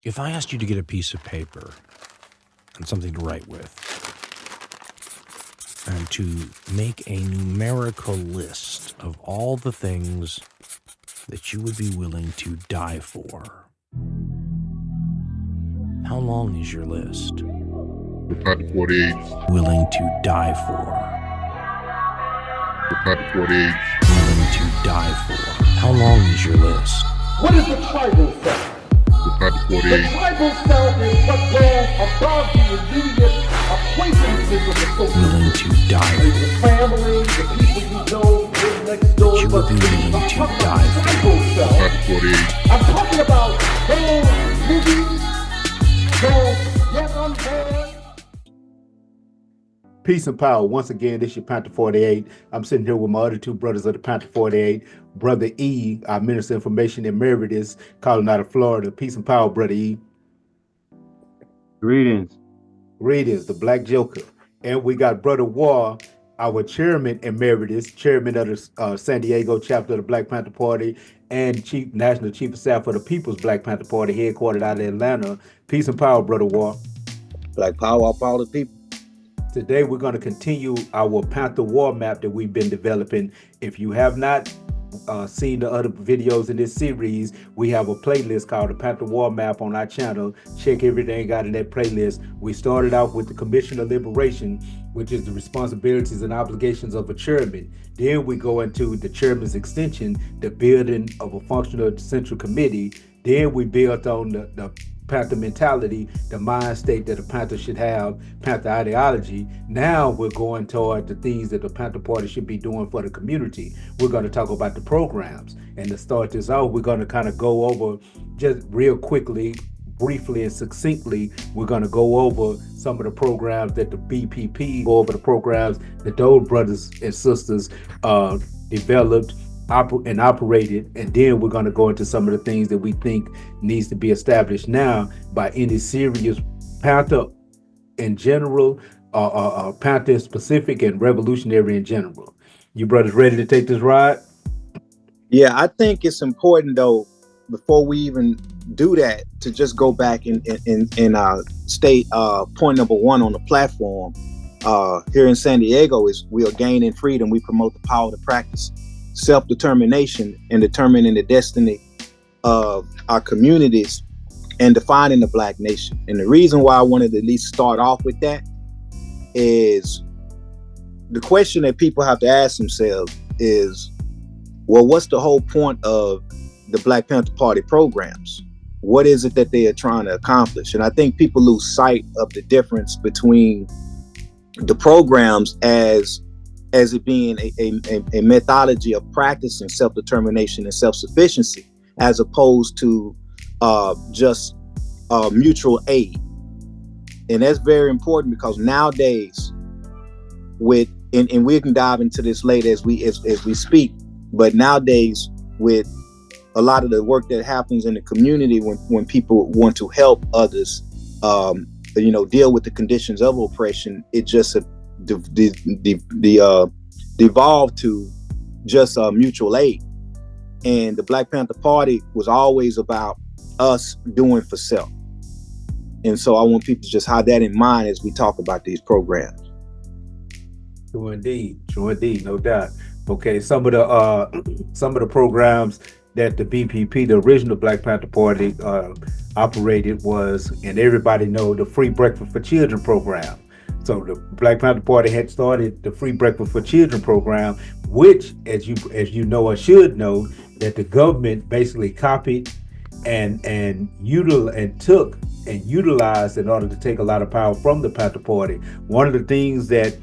If I asked you to get a piece of paper and something to write with, and to make a numerical list of all the things that you would be willing to die for, how long is your list? The Panther 48. Willing to die for. The Panther 48. Willing to die for. How long is your list? What is the tribal self? The Panther The 48. tribal self is what goes above the immediate acquaintances of the social. Willing to die for. The family, the people you know, live next door. You would be willing to die for. Tribal The self. Panther 48. I'm talking about those movies, those yet unborn. Peace and power. Once again, this is your Panther 48. I'm sitting here with my other two brothers of the Panther 48. Brother E, our Minister of Information Emeritus, calling out of Florida. Peace and power, Brother E. Greetings. Greetings, the Black Joker. And we got Brother War, our Chairman Emeritus, Chairman of the San Diego chapter of the Black Panther Party, and National Chief of Staff for the People's Black Panther Party, headquartered out of Atlanta. Peace and power, Brother War. Black power, all power to the people. Today, we're going to continue our Panther WAR Map that we've been developing. If you have not seen the other videos in this series, we have a playlist called the Panther WAR Map on our channel. Check everything out in that playlist. We started off with the Commission of Liberation, which is the responsibilities and obligations of a chairman. Then we go into the chairman's extension, the building of a functional central committee. Then we built on the Panther mentality, the mind state that a Panther should have, Panther ideology. Now we're going toward the things that the Panther Party should be doing for the community. We're going to talk about the programs. And to start this out, we're going to kind of go over just real quickly, briefly and succinctly, we're going to go over some of the programs that the N.B.P.P, go over the programs that those brothers and sisters developed and operated, and then we're going to go into some of the things that we think needs to be established now by any serious Panther in general, Panther specific, and revolutionary in general. You brothers ready to take this ride? Yeah, I think it's important though, before we even do that, to just go back and state point number one on the platform here in San Diego is we are gaining freedom. We promote the power to practice self-determination and determining the destiny of our communities and defining the Black nation. And the reason why I wanted to at least start off with that is the question that people have to ask themselves is, well, what's the whole point of the Black Panther Party programs? What is it that they are trying to accomplish? And I think people lose sight of the difference between the programs as it being a methodology of practicing self-determination and self-sufficiency, as opposed to just mutual aid. And that's very important because nowadays, and we can dive into this later as we speak, but nowadays with a lot of the work that happens in the community when people want to help others, deal with the conditions of oppression, it just devolved to just mutual aid. And the Black Panther Party was always about us doing for self. And so I want people to just have that in mind as we talk about these programs. True indeed, no doubt. Okay, some of the programs that the N.B.P.P, the original Black Panther Party, operated was, and everybody know, the Free Breakfast for Children program. So the Black Panther Party had started the Free Breakfast for Children program, which, as you know or should know, that the government basically copied and took and utilized in order to take a lot of power from the Panther Party. One of the things that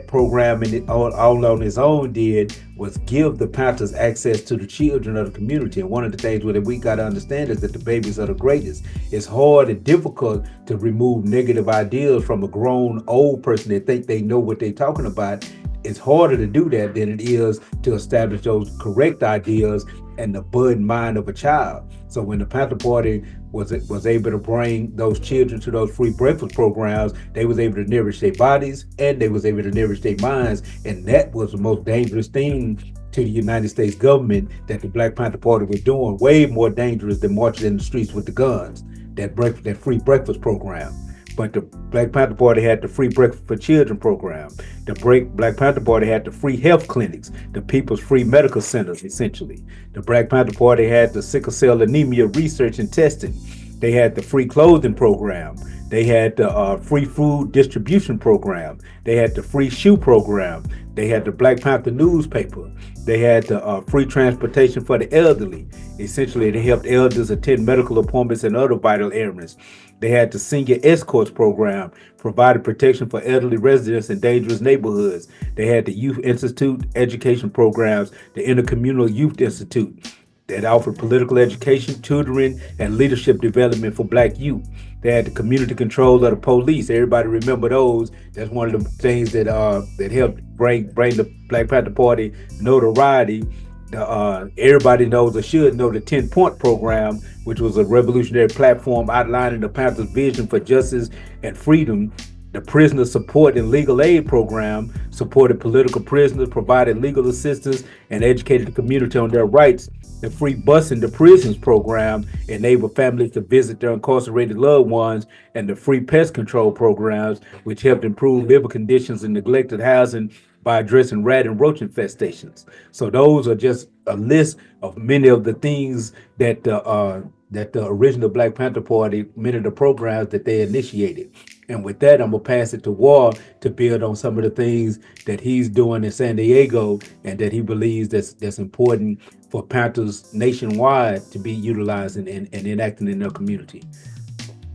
program all on its own did was give the Panthers access to the children of the community. And one of the things that we got to understand is that the babies are the greatest. It's hard and difficult to remove negative ideas from a grown old person that think they know what they're talking about. It's harder to do that than it is to establish those correct ideas and the budding mind of a child. So when the Panther Party was able to bring those children to those free breakfast programs, they was able to nourish their bodies and they was able to nourish their minds. And that was the most dangerous thing to the United States government that the Black Panther Party was doing, way more dangerous than marching in the streets with the guns. That free breakfast program. But the Black Panther Party had the free breakfast for children program. The Black Panther Party had the free health clinics, the people's free medical centers, essentially. The Black Panther Party had the sickle cell anemia research and testing. They had the free clothing program. They had the free food distribution program. They had the free shoe program. They had the Black Panther newspaper. They had the free transportation for the elderly. Essentially, they helped elders attend medical appointments and other vital errands. They had the senior escorts program, provided protection for elderly residents in dangerous neighborhoods. They had the Youth Institute education programs, the Intercommunal Youth Institute that offered political education, tutoring, and leadership development for Black youth. They had the community control of the police. Everybody remember those. That's one of the things that helped bring the Black Panther Party notoriety. Everybody knows or should know the 10-point program, which was a revolutionary platform outlining the Panthers' vision for justice and freedom. The prisoner support and legal aid program supported political prisoners, provided legal assistance, and educated the community on their rights. The free busing to prisons program enabled families to visit their incarcerated loved ones, and the free pest control programs, which helped improve living conditions in neglected housing by addressing rat and roach infestations. So those are just a list of many of the things that the original Black Panther Party, many of the programs that they initiated. And with that, I'm gonna pass it to War to build on some of the things that he's doing in San Diego and that he believes that's important for Panthers nationwide to be utilized and enacting in their community.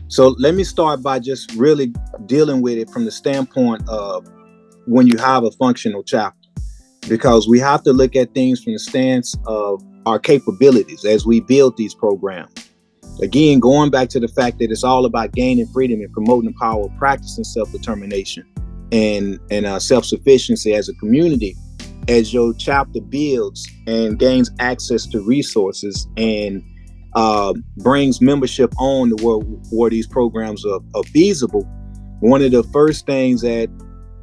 So let me start by just really dealing with it from the standpoint of when you have a functional chapter, because we have to look at things from the stance of our capabilities as we build these programs. Again, going back to the fact that it's all about gaining freedom and promoting the power of practicing self-determination and self-sufficiency as a community. As your chapter builds and gains access to resources and brings membership on to where these programs are feasible, one of the first things that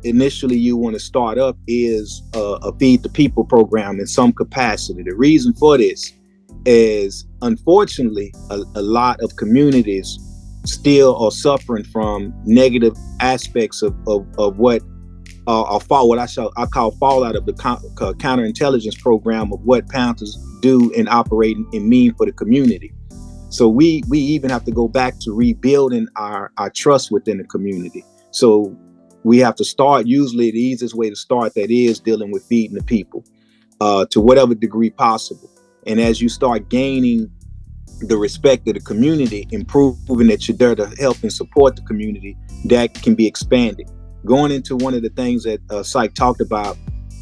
initially you want to start up is a Feed the People program in some capacity. The reason for this is, unfortunately, a lot of communities still are suffering from negative aspects of what I call fallout of the counterintelligence program of what Panthers do and operate and mean for the community. So we even have to go back to rebuilding our trust within the community. So we have to start, usually the easiest way to start that is dealing with feeding the people to whatever degree possible. And as you start gaining the respect of the community, improving that you're there to help and support the community, that can be expanded. Going into one of the things that Syke talked about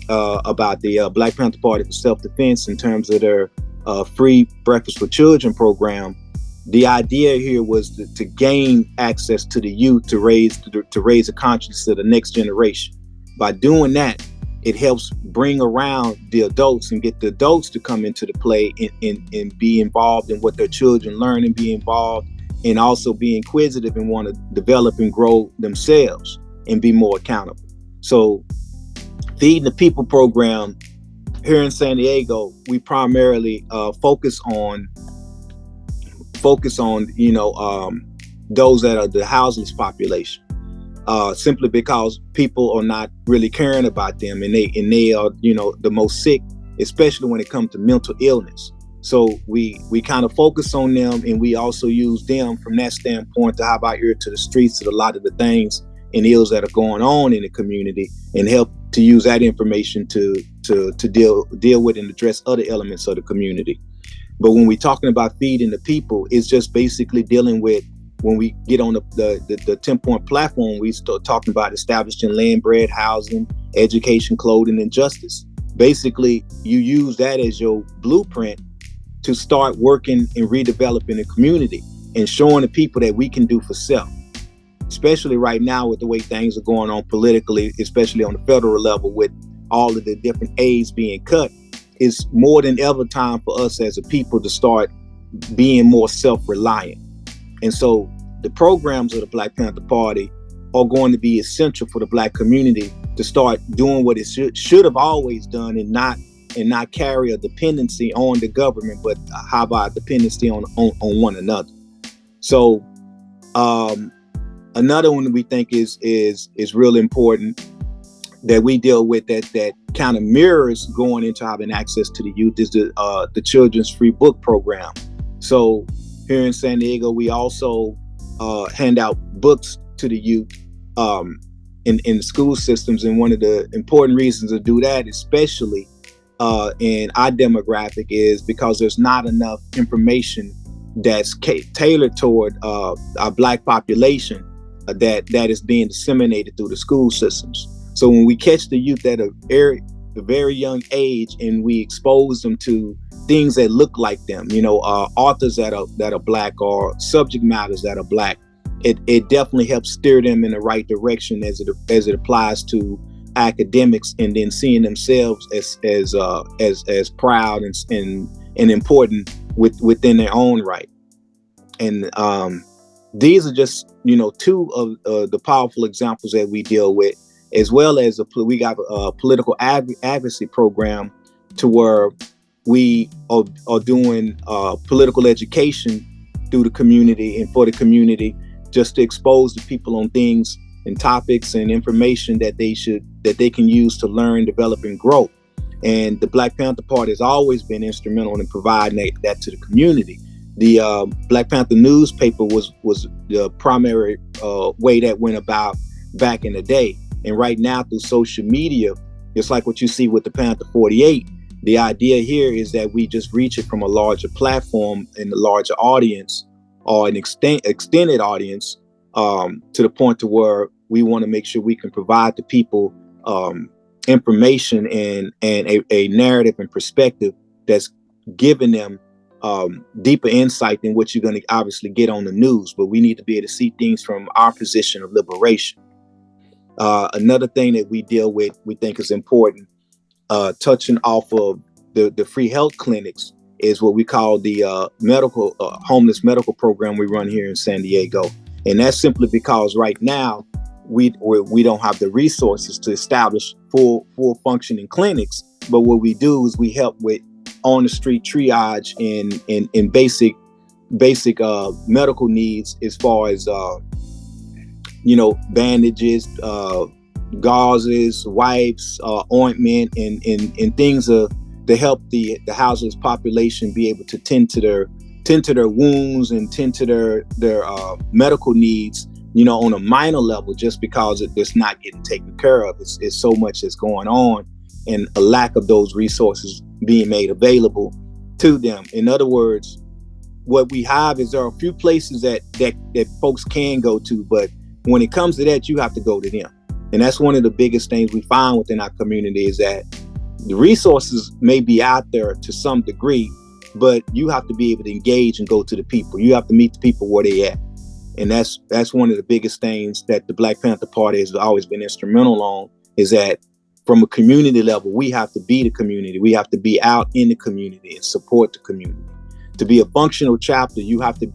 the Black Panther Party for self-defense in terms of their free breakfast for children program, the idea here was to gain access to the youth to raise the consciousness of the next generation. By doing that, it helps bring around the adults and get the adults to come into the play and be involved in what their children learn and be involved and also be inquisitive and want to develop and grow themselves and be more accountable. So Feeding the People program here in San Diego, we primarily focus on those that are the houseless population. Simply because people are not really caring about them, and they are the most sick, especially when it comes to mental illness. So we kind of focus on them, and we also use them from that standpoint to hop out here to the streets to a lot of the things and ills that are going on in the community, and help to use that information to deal with and address other elements of the community. But when we're talking about feeding the people, it's just basically dealing with, when we get on the 10-point platform, we start talking about establishing land, bread, housing, education, clothing, and justice. Basically, you use that as your blueprint to start working and redeveloping the community and showing the people that we can do for self. Especially right now with the way things are going on politically, especially on the federal level with all of the different aids being cut, it's more than ever time for us as a people to start being more self-reliant. And so the programs of the Black Panther Party are going to be essential for the Black community to start doing what it should have always done, and not and not carry a dependency on the government, but how about dependency on one another. So another one that we think is real important that we deal with that kind of mirrors going into having access to the youth is the children's free book program. So here in San Diego, we also hand out books to the youth in school systems. And one of the important reasons to do that, especially in our demographic, is because there's not enough information that's tailored toward our Black population that is being disseminated through the school systems. So when we catch the youth at a very young age and we expose them to things that look like them, authors that are Black or subject matters that are Black, it definitely helps steer them in the right direction as it applies to academics, and then seeing themselves as proud and important within their own right. And these are just two of the powerful examples that we deal with, as well as we got a political advocacy program to where we are doing political education through the community and for the community, just to expose the people on things and topics and information that they can use to learn, develop, and grow. And the Black Panther Party has always been instrumental in providing that to the community. The Black Panther newspaper was the primary way that went about back in the day. And right now through social media, it's like what you see with the Panther 48. The idea here is that we just reach it from a larger platform and a larger audience, or an extended audience, to the point to where we want to make sure we can provide to people information and a narrative and perspective that's giving them deeper insight than what you're going to obviously get on the news. But we need to be able to see things from our position of liberation. Another thing that we deal with, we think is important, touching off of the free health clinics, is what we call the homeless medical program we run here in San Diego. And that's simply because right now we don't have the resources to establish full functioning clinics. But what we do is we help with on the street triage in basic medical needs, as far as bandages, gauzes, wipes, ointment, and things to help the houseless population be able to tend to their wounds and tend to their medical needs, on a minor level, just because it's not getting taken care of. It's so much that's going on, and a lack of those resources being made available to them. In other words, what we have is there are a few places that folks can go to, but when it comes to that, you have to go to them. And that's one of the biggest things we find within our community, is that the resources may be out there to some degree, but you have to be able to engage and go to the people. You have to meet the people where they at. And that's one of the biggest things that the Black Panther Party has always been instrumental on, is that from a community level, we have to be the community. We have to be out in the community and support the community. To be a functional chapter, you have to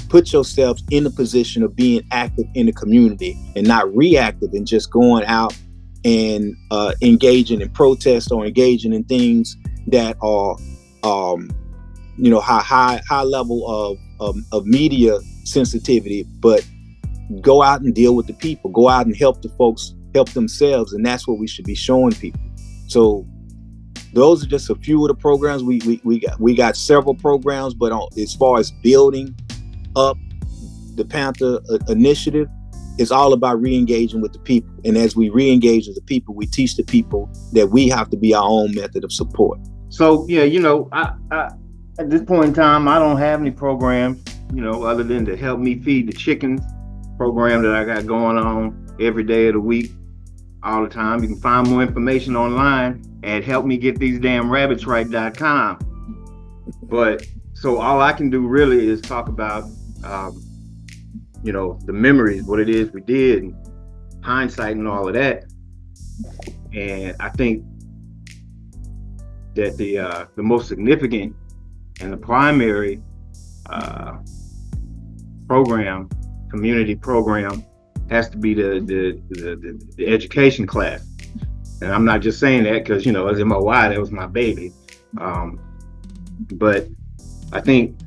put yourself in the position of being active in the community and not reactive and just going out and engaging in protest or engaging in things that are high level of media sensitivity, but go out and deal with the people, go out and help the folks help themselves. And that's what we should be showing people. So those are just a few of the programs. We got several programs, but as far as building up the Panther initiative, it's all about re-engaging with the people. And as we re-engage with the people, we teach the people that we have to be our own method of support. So yeah, I at this point in time, I don't have any programs, other than to help me feed the chickens program that I got going on every day of the week, all the time. You can find more information online at helpmegetthesedamnrabbitsright.com. But so all I can do really is talk about the memories, what it is we did, and hindsight and all of that. And I think that the most significant and the primary community program has to be the education class. And I'm not just saying that because, as MOI, that was my baby. But I think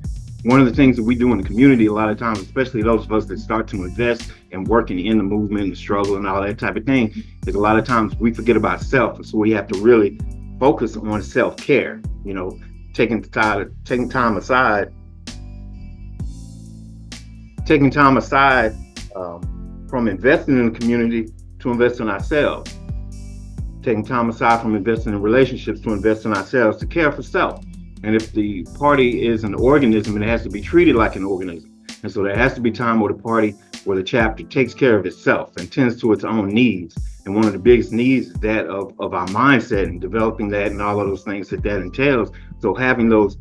one of the things that we do in the community a lot of times, especially those of us that start to invest and working in the movement, the struggle, and all that type of thing, is a lot of times we forget about self. So we have to really focus on self-care, taking time aside from investing in the community to invest in ourselves. Taking time aside from investing in relationships to invest in ourselves, to care for self. And if the party is an organism, it has to be treated like an organism. And so there has to be time where the chapter takes care of itself and tends to its own needs. And one of the biggest needs is that of our mindset and developing that and all of those things that entails. So having those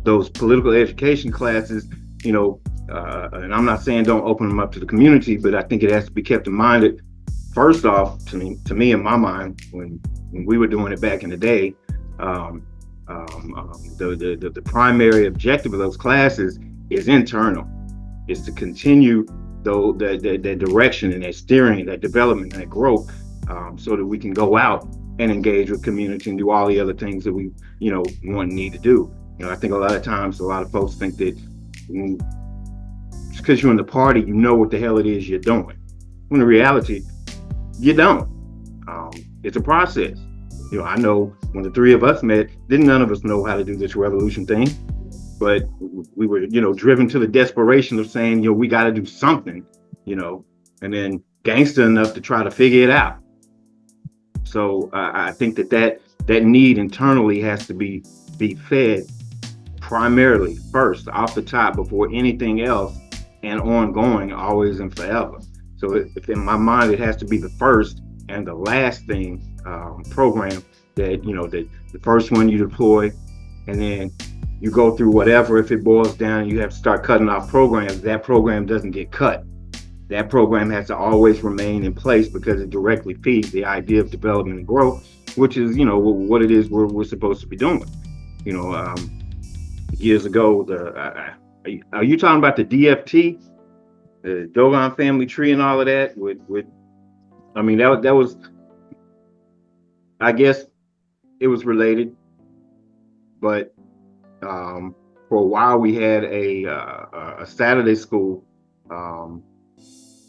political education classes, and I'm not saying don't open them up to the community, but I think it has to be kept in mind that first off, to me in my mind, when we were doing it back in the day, the primary objective of those classes is internal. Is to continue that direction and that steering, that development, and that growth, so that we can go out and engage with community and do all the other things that we, want and need to do. I think a lot of times, a lot of folks think that just because you're in the party, you know what the hell it is you're doing. When in reality, you don't. It's a process. I know when the three of us met, none of us know how to do this revolution thing, but we were, driven to the desperation of saying, we got to do something, and then gangster enough to try to figure it out. So I think that need internally has to be fed primarily first off the top before anything else, and ongoing, always and forever. So if in my mind, it has to be the first and the last thing, program that, that the first one you deploy, and then you go through whatever. If it boils down, you have to start cutting off programs. That program doesn't get cut. That program has to always remain in place because it directly feeds the idea of development and growth, which is, what it is we're supposed to be doing. Years ago, are you talking about the DFT, the Dogon family tree and all of that? That was, I guess it was related, but for a while we had a Saturday school. I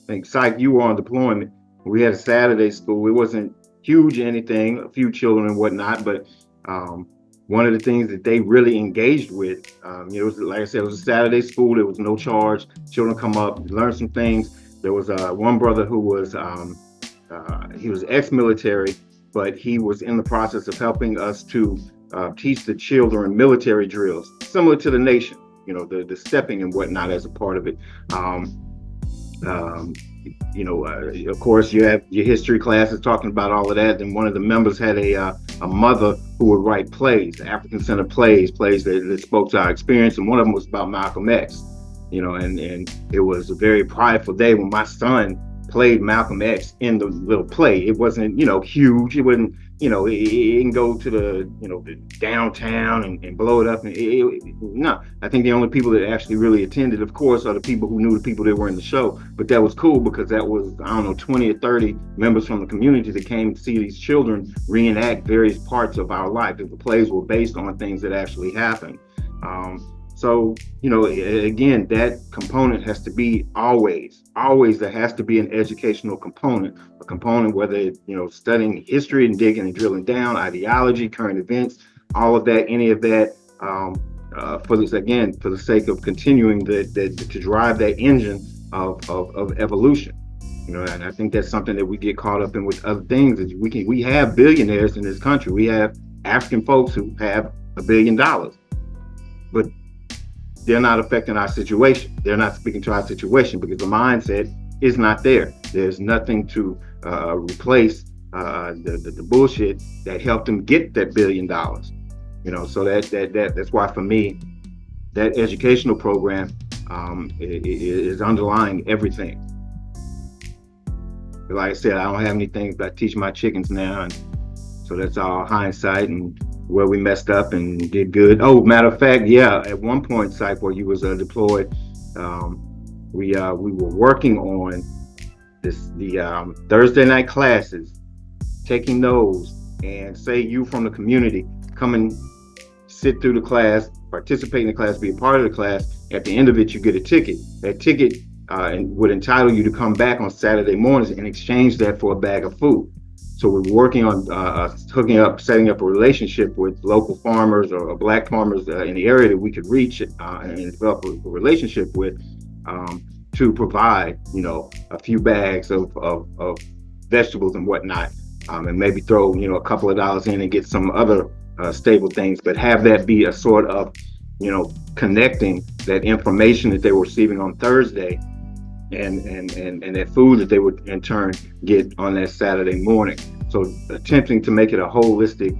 think, Psych, you were on deployment. We had a Saturday school. It wasn't huge or anything, a few children and whatnot, but one of the things that they really engaged with, it was, like I said, it was a Saturday school. There was no charge. Children come up, learn some things. There was one brother who was, he was ex-military, but he was in the process of helping us to teach the children military drills, similar to the nation, the stepping and whatnot as a part of it. Of course, you have your history classes talking about all of that. And one of the members had a mother who would write plays, African-centered plays that spoke to our experience. And one of them was about Malcolm X, and it was a very prideful day when my son played Malcolm X in the little play. It wasn't, huge. It wasn't, it didn't go to the downtown and blow it up. No, I think the only people that actually really attended, of course, are the people who knew the people that were in the show. But that was cool because that was, 20 or 30 members from the community that came to see these children reenact various parts of our life. The plays were based on things that actually happened. So, again, that component has to be always there has to be an educational component, a component whether, studying history and digging and drilling down, ideology, current events, all of that, any of that, for the sake of continuing to drive that engine of evolution. And I think that's something that we get caught up in with other things. Is we have billionaires in this country. We have African folks who have $1 billion, but they're not affecting our situation. They're not speaking to our situation because the mindset is not there. There's nothing to replace the bullshit that helped them get that $1 billion. So that's why for me, that educational program is underlying everything. But like I said, I don't have anything, but I teach my chickens now, and so that's all hindsight and where we messed up and did good. Oh, matter of fact, yeah, at one point, Psych, where you was deployed, we were working on the Thursday night classes taking those, and say you from the community come and sit through the class, participate in the class, be a part of the class. At the end of it, you get a ticket. That ticket and would entitle you to come back on Saturday mornings and exchange that for a bag of food. So we're working on hooking up, setting up a relationship with local farmers or black farmers in the area that we could reach and develop a relationship with, to provide, a few bags of vegetables and whatnot, and maybe throw, a couple of dollars in and get some other stable things, but have that be a sort of, connecting that information that they were receiving on Thursday and that food that they would in turn get on that Saturday morning. So attempting to make it a holistic,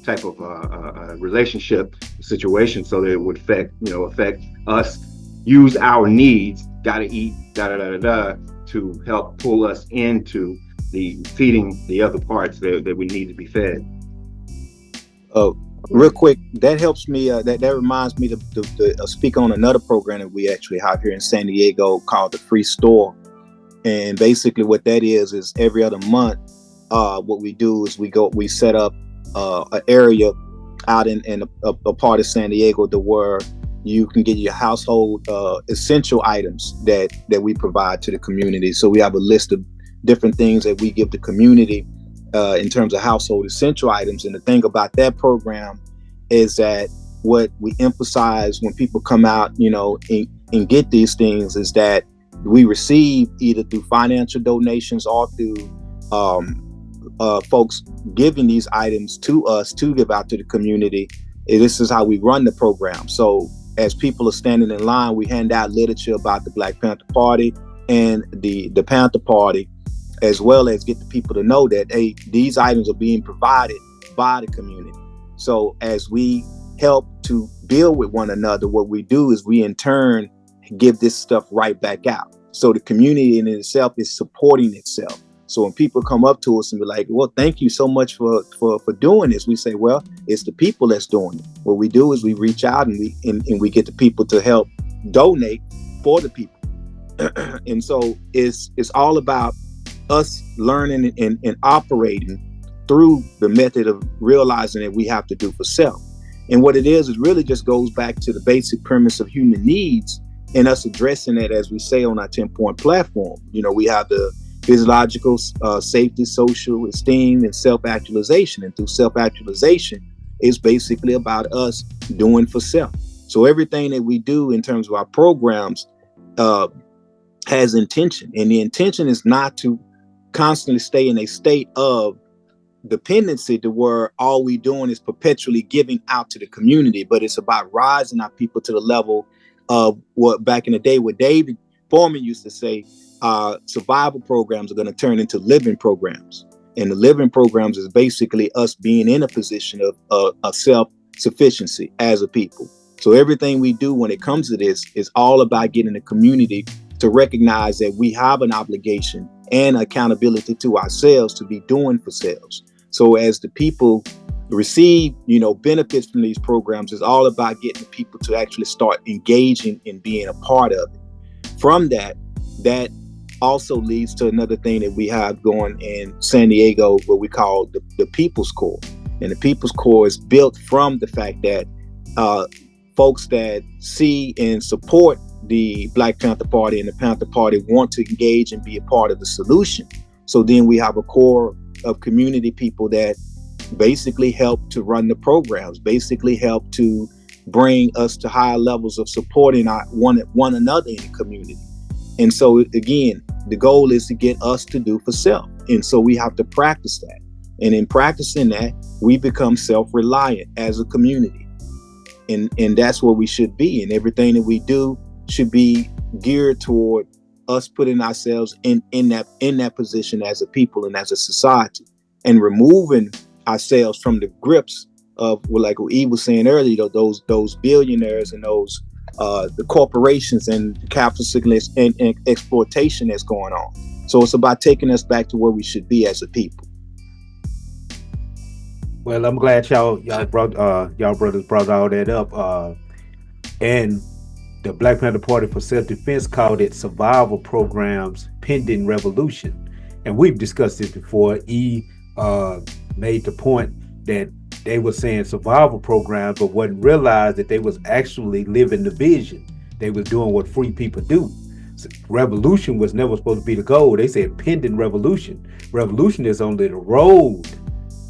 type of relationship situation, so that it would affect us, use our needs, gotta eat, to help pull us into the feeding the other parts that we need to be fed. Real quick, that helps me. That reminds me to speak on another program that we actually have here in San Diego called the Free Store. And basically, what that is every other month, what we do is we set up an area out in a part of San Diego to where you can get your household essential items that we provide to the community. So we have a list of different things that we give the community in terms of household essential items. And the thing about that program is that what we emphasize when people come out, and get these things, is that we receive either through financial donations or through folks giving these items to us to give out to the community. This is how we run the program. So as people are standing in line, we hand out literature about the Black Panther Party and the Panther Party, as well as get the people to know that, hey, these items are being provided by the community. So as we help to build with one another, what we do is we in turn give this stuff right back out. So the community in itself is supporting itself. So when people come up to us and be like, well, thank you so much for doing this, we say, well, it's the people that's doing it. What we do is we reach out and we get the people to help donate for the people. And so it's all about us learning and operating through the method of realizing that we have to do for self. And what it is really just goes back to the basic premise of human needs and us addressing that, as we say on our 10-point platform. We have the physiological, safety, social esteem, and self-actualization. And through self-actualization is basically about us doing for self. So everything that we do in terms of our programs has intention. And the intention is not to constantly stay in a state of dependency to where all we doing is perpetually giving out to the community, but it's about rising our people to the level of what back in the day what David Foreman used to say, survival programs are going to turn into living programs. And the living programs is basically us being in a position of self-sufficiency as a people. So everything we do when it comes to this is all about getting the community to recognize that we have an obligation and accountability to ourselves to be doing for selves. So as the people receive, benefits from these programs, it's all about getting the people to actually start engaging and being a part of it. From that also leads to another thing that we have going in San Diego, what we call the People's Core. And the People's Core is built from the fact that folks that see and support the Black Panther Party and the Panther Party want to engage and be a part of the solution. So then we have a core of community people that basically help to run the programs, basically help to bring us to higher levels of supporting one another in the community. And so again, the goal is to get us to do for self. And so we have to practice that. And in practicing that, we become self-reliant as a community. And that's where we should be. And everything that we do should be geared toward us putting ourselves in that position as a people and as a society, and removing ourselves from the grips of, like what Eve was saying earlier, those billionaires and those the corporations and capitalist and exploitation that's going on. So it's about taking us back to where we should be as a people. Well, I'm glad y'all brothers brought all that up. And the Black Panther Party for Self-Defense called it survival programs pending revolution. and we've discussed this before. Made the point that they were saying survival programs, but wasn't realized that they was actually living the vision. They was doing what free people do. Revolution was never supposed to be the goal. They said pending revolution. Revolution is only the road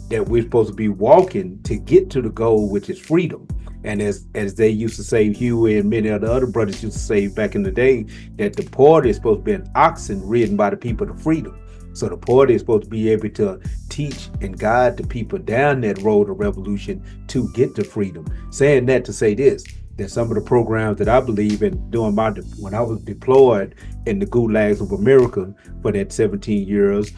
that we're supposed to be walking to get to the goal, which is freedom. And as they used to say, Huey and many of the other brothers used to say back in the day, that the party is supposed to be an oxen ridden by the people to freedom. So the party is supposed to be able to teach and guide the people down that road of revolution to get to freedom. Saying that to say this, that some of the programs that I believe in doing when I was deployed in the gulags of America for that 17 years,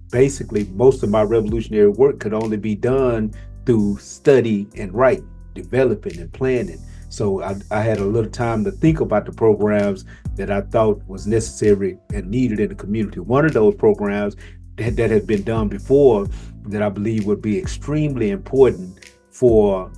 basically most of my revolutionary work could only be done through study and writing, developing and planning. So I had a little time to think about the programs that I thought was necessary and needed in the community. One of those programs that had been done before that I believe would be extremely important for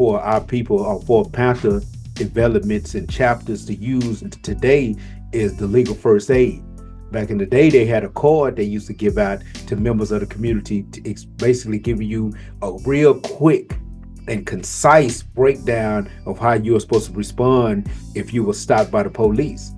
our people, or for Panther developments and chapters to use today, is the legal first aid. Back in the day, they had a card they used to give out to members of the community, basically giving you a real quick and concise breakdown of how you were supposed to respond if you were stopped by the police.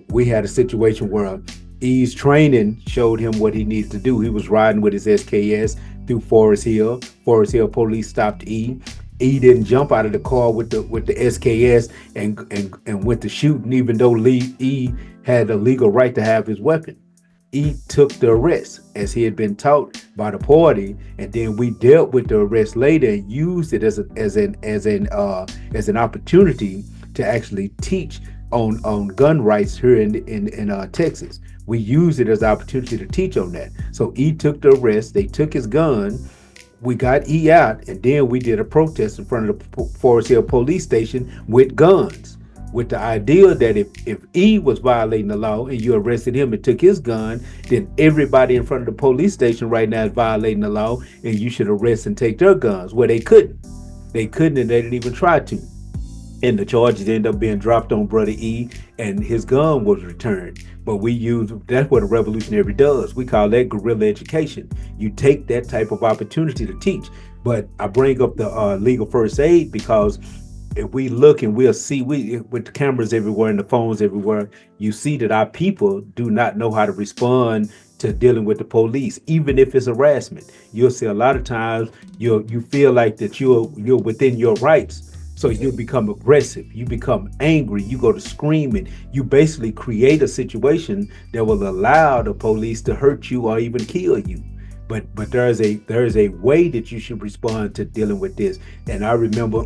We had a situation where E's training showed him what he needed to do. He was riding with his SKS through Forest Hill. Forest Hill police stopped E. E didn't jump out of the car with the SKS and went to shooting, even though E had a legal right to have his weapon. E took the arrest as he had been taught by the party, and then we dealt with the arrest later and used it as an opportunity to actually teach on gun rights here in Texas. We used it as an opportunity to teach on that. So E took the arrest, they took his gun, we got E out, and then we did a protest in front of the Forest Hill police station with guns, with the idea that if E was violating the law and you arrested him and took his gun, then everybody in front of the police station right now is violating the law, and you should arrest and take their guns. Well, they couldn't, and they didn't even try to. And the charges ended up being dropped on Brother E, and his gun was returned. But that's what a revolutionary does. We call that guerrilla education. You take that type of opportunity to teach. But I bring up the legal first aid because if we look and we'll see, with the cameras everywhere and the phones everywhere, you see that our people do not know how to respond to dealing with the police, even if it's harassment. You'll see a lot of times you feel like that you're within your rights. So you become aggressive, you become angry, you go to screaming, you basically create a situation that will allow the police to hurt you or even kill you. But there is a way that you should respond to dealing with this. And I remember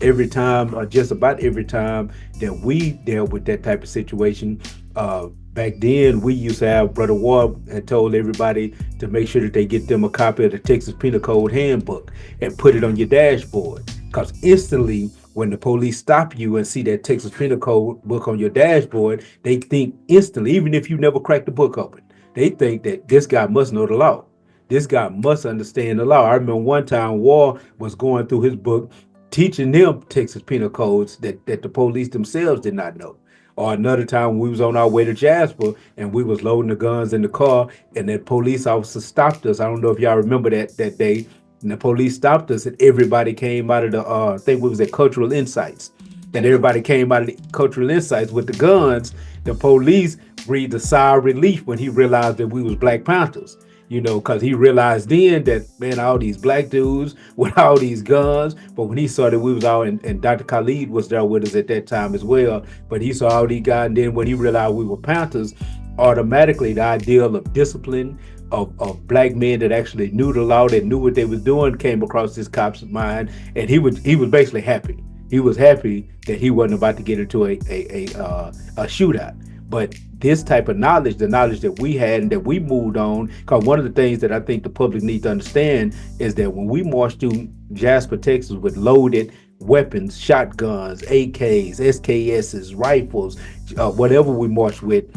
every time, or just about every time, that we dealt with that type of situation, back then we used to have Brother War had told everybody to make sure that they get them a copy of the Texas Penal Code Handbook and put it on your dashboard. Because instantly, when the police stop you and see that Texas Penal Code book on your dashboard, they think instantly, even if you never cracked the book open, they think that this guy must know the law. This guy must understand the law. I remember one time War was going through his book, teaching them Texas Penal Codes that the police themselves did not know. Or another time we was on our way to Jasper and we was loading the guns in the car, and that police officer stopped us. I don't know if y'all remember that day. And the police stopped us, and everybody came out of the, I think we was at Cultural Insights. And everybody came out of the Cultural Insights with the guns. The police breathed a sigh of relief when he realized that we was Black Panthers. Because he realized then that, man, all these black dudes with all these guns. But when he saw that we was out, and Dr. Khalid was there with us at that time as well, but he saw all these guys, and then when he realized we were Panthers, automatically the ideal of discipline, of black men that actually knew the law, that knew what they was doing, came across this cop's mind, and he was basically happy. He was happy that he wasn't about to get into a shootout. But this type of knowledge, the knowledge that we had and that we moved on, because one of the things that I think the public needs to understand is that when we marched through Jasper, Texas with loaded weapons, shotguns, AKs, SKSs, rifles, whatever we marched with,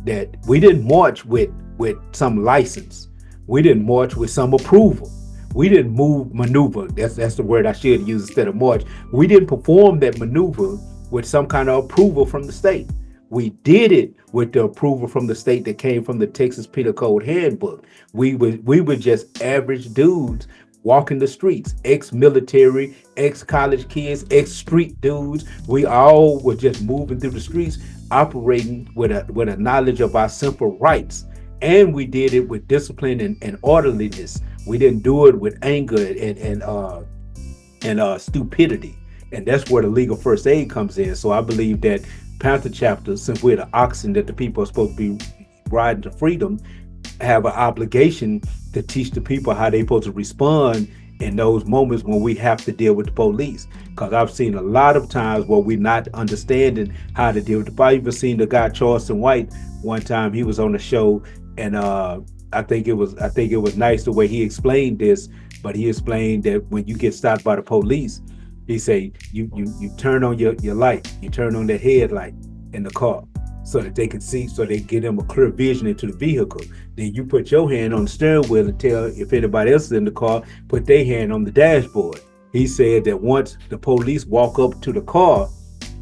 that we didn't march with some license. We didn't march with some approval. We didn't maneuver. That's the word I should use instead of march. We didn't perform that maneuver with some kind of approval from the state. We did it with the approval from the state that came from the Texas Penal Code Handbook. We were just average dudes walking the streets, ex-military, ex-college kids, ex-street dudes. We all were just moving through the streets, operating with a knowledge of our simple rights. And we did it with discipline and orderliness. We didn't do it with anger and stupidity. And that's where the legal first aid comes in. So I believe that Panther chapter, since we're the oxen that the people are supposed to be riding to freedom, have an obligation to teach the people how they're supposed to respond in those moments when we have to deal with the police. Because I've seen a lot of times where we're not understanding how to deal with the police. I've even seen the guy Charleston White one time. He was on the show, and I think it was nice the way he explained this. But he explained that when you get stopped by the police, he say you turn on your light, you turn on that headlight in the car so that they can see, so they get them a clear vision into the vehicle. Then you put your hand on the steering wheel and tell if anybody else is in the car, put their hand on the dashboard. He said that once the police walk up to the car,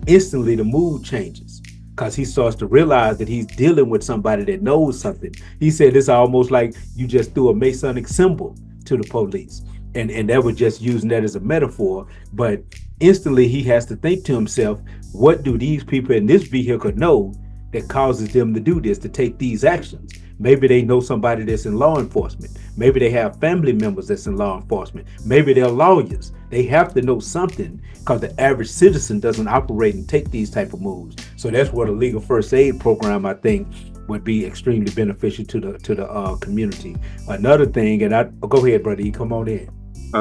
instantly the mood changes because he starts to realize that he's dealing with somebody that knows something. He said it's almost like you just threw a Masonic symbol to the police. And that was just using that as a metaphor, but instantly he has to think to himself, what do these people in this vehicle know that causes them to do this, to take these actions? Maybe they know somebody that's in law enforcement. Maybe they have family members that's in law enforcement. Maybe they're lawyers. They have to know something because the average citizen doesn't operate and take these type of moves. So that's where the legal first aid program, I think, would be extremely beneficial to the community. Another thing, and go ahead, brother, you come on in.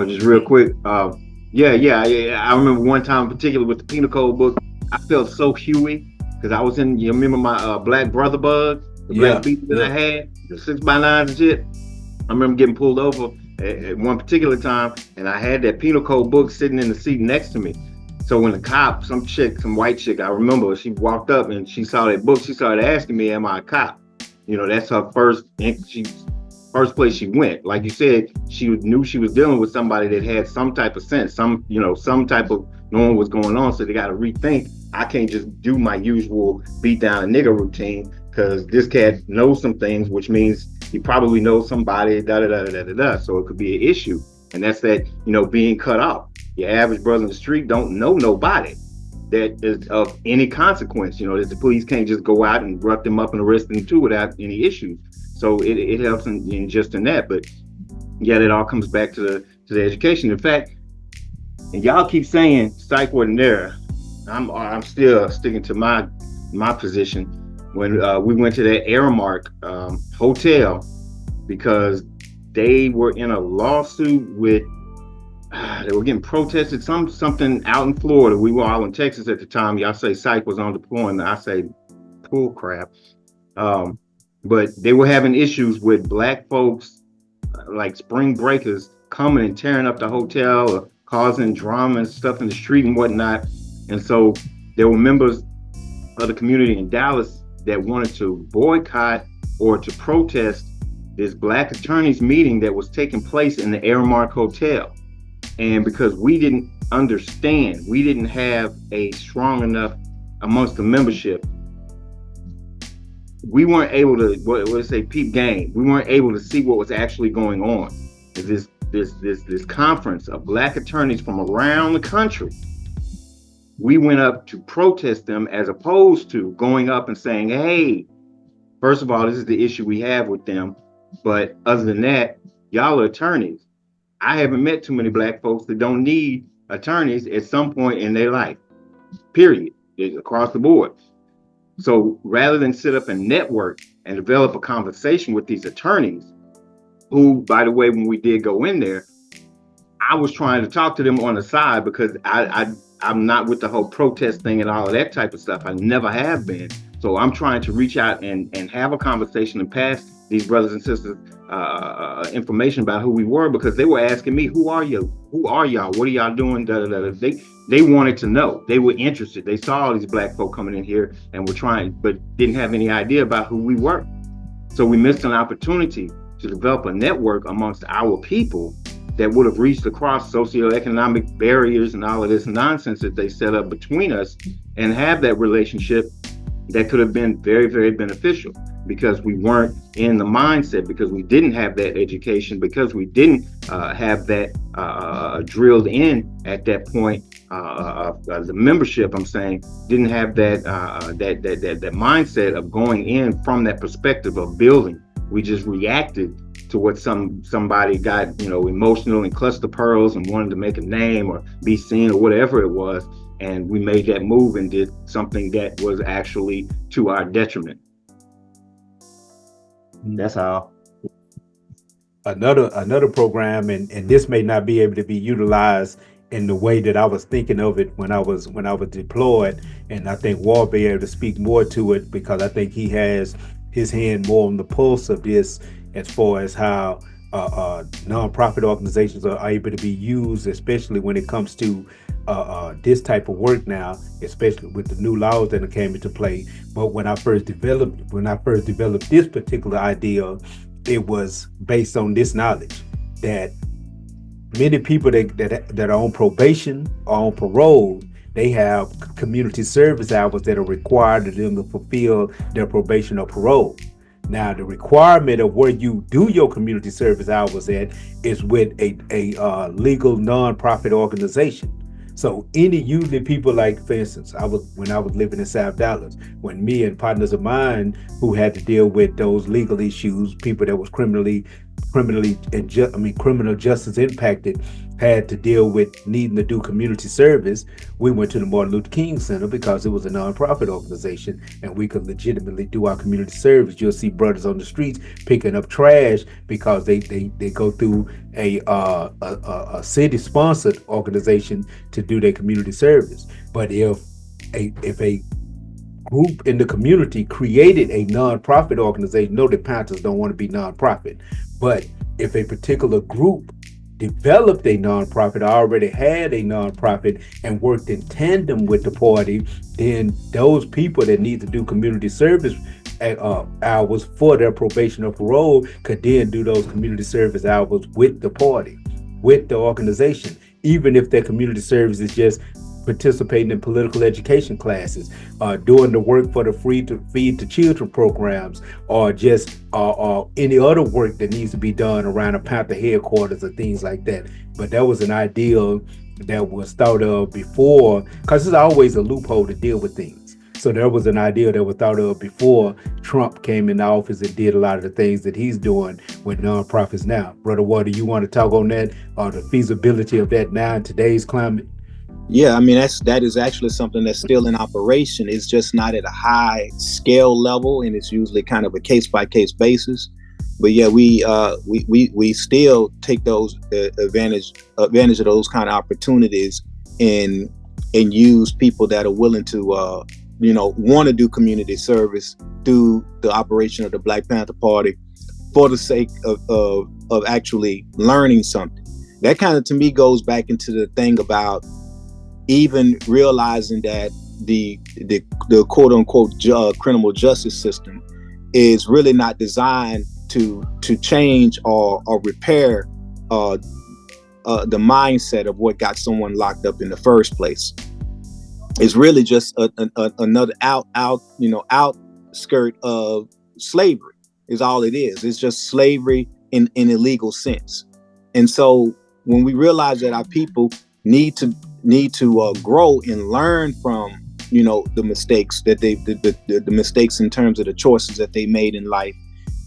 Just real quick. Yeah. I remember one time in particular with the Penal Code book, I felt so Huey because I was in. You remember my black brother bug, the black beat that I had, the 6x9s and shit. I remember getting pulled over at one particular time, and I had that Penal Code book sitting in the seat next to me. So when the cop, some white chick, I remember, she walked up and she saw that book. She started asking me, "Am I a cop?" You know, that's her first place she went. Like you said, she knew she was dealing with somebody that had some type of sense, some type of knowing what's going on. So they got to rethink. I can't just do my usual beat down a nigga routine because this cat knows some things, which means he probably knows somebody, So it could be an issue. And that's that, being cut off. Your average brother in the street don't know nobody that is of any consequence, that the police can't just go out and rough them up and arrest them too without any issues. So it helps in just in that, but yet it all comes back to the education. In fact, and y'all keep saying psych wasn't there. I'm still sticking to my position. When we went to that Airmark hotel because they were in a lawsuit with they were getting protested something out in Florida. We were all in Texas at the time. Y'all say psych was on deployment. I say bull crap. But they were having issues with black folks, like spring breakers, coming and tearing up the hotel or causing drama and stuff in the street and whatnot. And so there were members of the community in Dallas that wanted to boycott or to protest this black attorneys meeting that was taking place in the Airmark Hotel. And because we didn't understand, we didn't have a strong enough amongst the membership, we weren't able to peep game. We weren't able to see what was actually going on. This conference of black attorneys from around the country, we went up to protest them as opposed to going up and saying, hey, first of all, this is the issue we have with them. But other than that, y'all are attorneys. I haven't met too many black folks that don't need attorneys at some point in their life, period, across the board. So rather than sit up and network and develop a conversation with these attorneys, who, by the way, when we did go in there, I was trying to talk to them on the side because I'm not with the whole protest thing and all of that type of stuff. I never have been. So I'm trying to reach out and have a conversation and pass these brothers and sisters information about who we were, because they were asking me, who are you? Who are y'all? What are y'all doing? They wanted to know. They were interested. They saw all these black folk coming in here and were trying, but didn't have any idea about who we were. So we missed an opportunity to develop a network amongst our people that would have reached across socioeconomic barriers and all of this nonsense that they set up between us and have that relationship that could have been very, very beneficial, because we weren't in the mindset, because we didn't have that education, because we didn't have that drilled in at that point. The membership, I'm saying, didn't have that mindset of going in from that perspective of building. We just reacted to what somebody got, emotional and clutched the pearls and wanted to make a name or be seen or whatever it was, and we made that move and did something that was actually to our detriment. That's how. Another program, and this may not be able to be utilized in the way that I was thinking of it when I was deployed, and I think Ward be able to speak more to it, because I think he has his hand more on the pulse of this, as far as how nonprofit organizations are able to be used, especially when it comes to this type of work now, especially with the new laws that came into play. But when I first developed this particular idea, it was based on this knowledge that many people that are on probation or on parole, they have community service hours that are required of them to fulfill their probation or parole. Now, the requirement of where you do your community service hours at is with a legal nonprofit organization. So usually people, like, for instance, when I was living in South Dallas, when me and partners of mine who had to deal with those legal issues, people that was criminal justice impacted, had to deal with needing to do community service, we went to the Martin Luther King Center, because it was a nonprofit organization and we could legitimately do our community service. You'll see brothers on the streets picking up trash because they go through a city sponsored organization to do their community service. But if a group in the community created a nonprofit organization, know that Panthers don't want to be nonprofit, but if a particular group developed a nonprofit, already had a nonprofit, and worked in tandem with the party, then those people that need to do community service hours for their probation or parole could then do those community service hours with the party, with the organization, even if their community service is just participating in political education classes, doing the work for the Free to Feed the Children programs, or just any other work that needs to be done around a Panther headquarters or things like that. But that was an ideal that was thought of before, because there's always a loophole to deal with things. So there was an idea that was thought of before Trump came into office and did a lot of the things that he's doing with nonprofits now. Brother Water, you want to talk on that, or the feasibility of that now in today's climate? Yeah, I mean, that is actually something that's still in operation. It's just not at a high scale level, and it's usually kind of a case by case basis. But yeah, we still take those advantage of those kind of opportunities, and use people that are willing to want to do community service through the operation of the Black Panther Party, for the sake of actually learning something. That kind of, to me, goes back into the thing about even realizing that the quote unquote criminal justice system is really not designed to change or repair the mindset of what got someone locked up in the first place. It's really just another outskirt of slavery is all it is. It's just slavery in a legal sense. And so when we realize that our people need to grow and learn from the mistakes that the mistakes in terms of the choices that they made in life,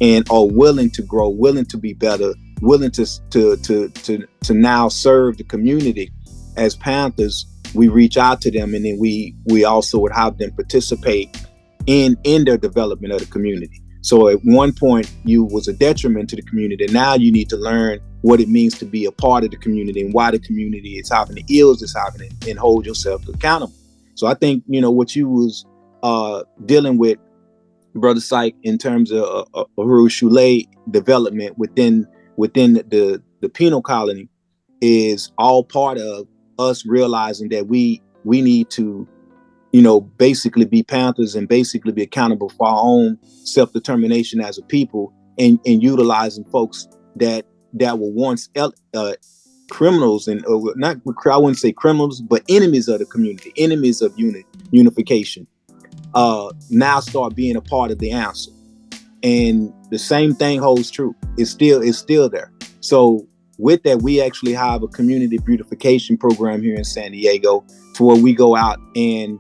and are willing to grow, willing to be better, willing to now serve the community. As Panthers, we reach out to them, and then we also would have them participate in their development of the community. So at one point you was a detriment to the community. Now you need to learn what it means to be a part of the community, and why the community is having the ills it's having, and hold yourself accountable. So I think, what you was dealing with, Brother Syke, in terms of Rue Choulet development within the penal colony, is all part of us realizing that we need to basically be Panthers, and basically be accountable for our own self-determination as a people, and utilizing folks that were once criminals, and I wouldn't say criminals, but enemies of the community, enemies of unification. now start being a part of the answer. And the same thing holds true. It's still there. So with that, we actually have a community beautification program here in San Diego, to where we go out and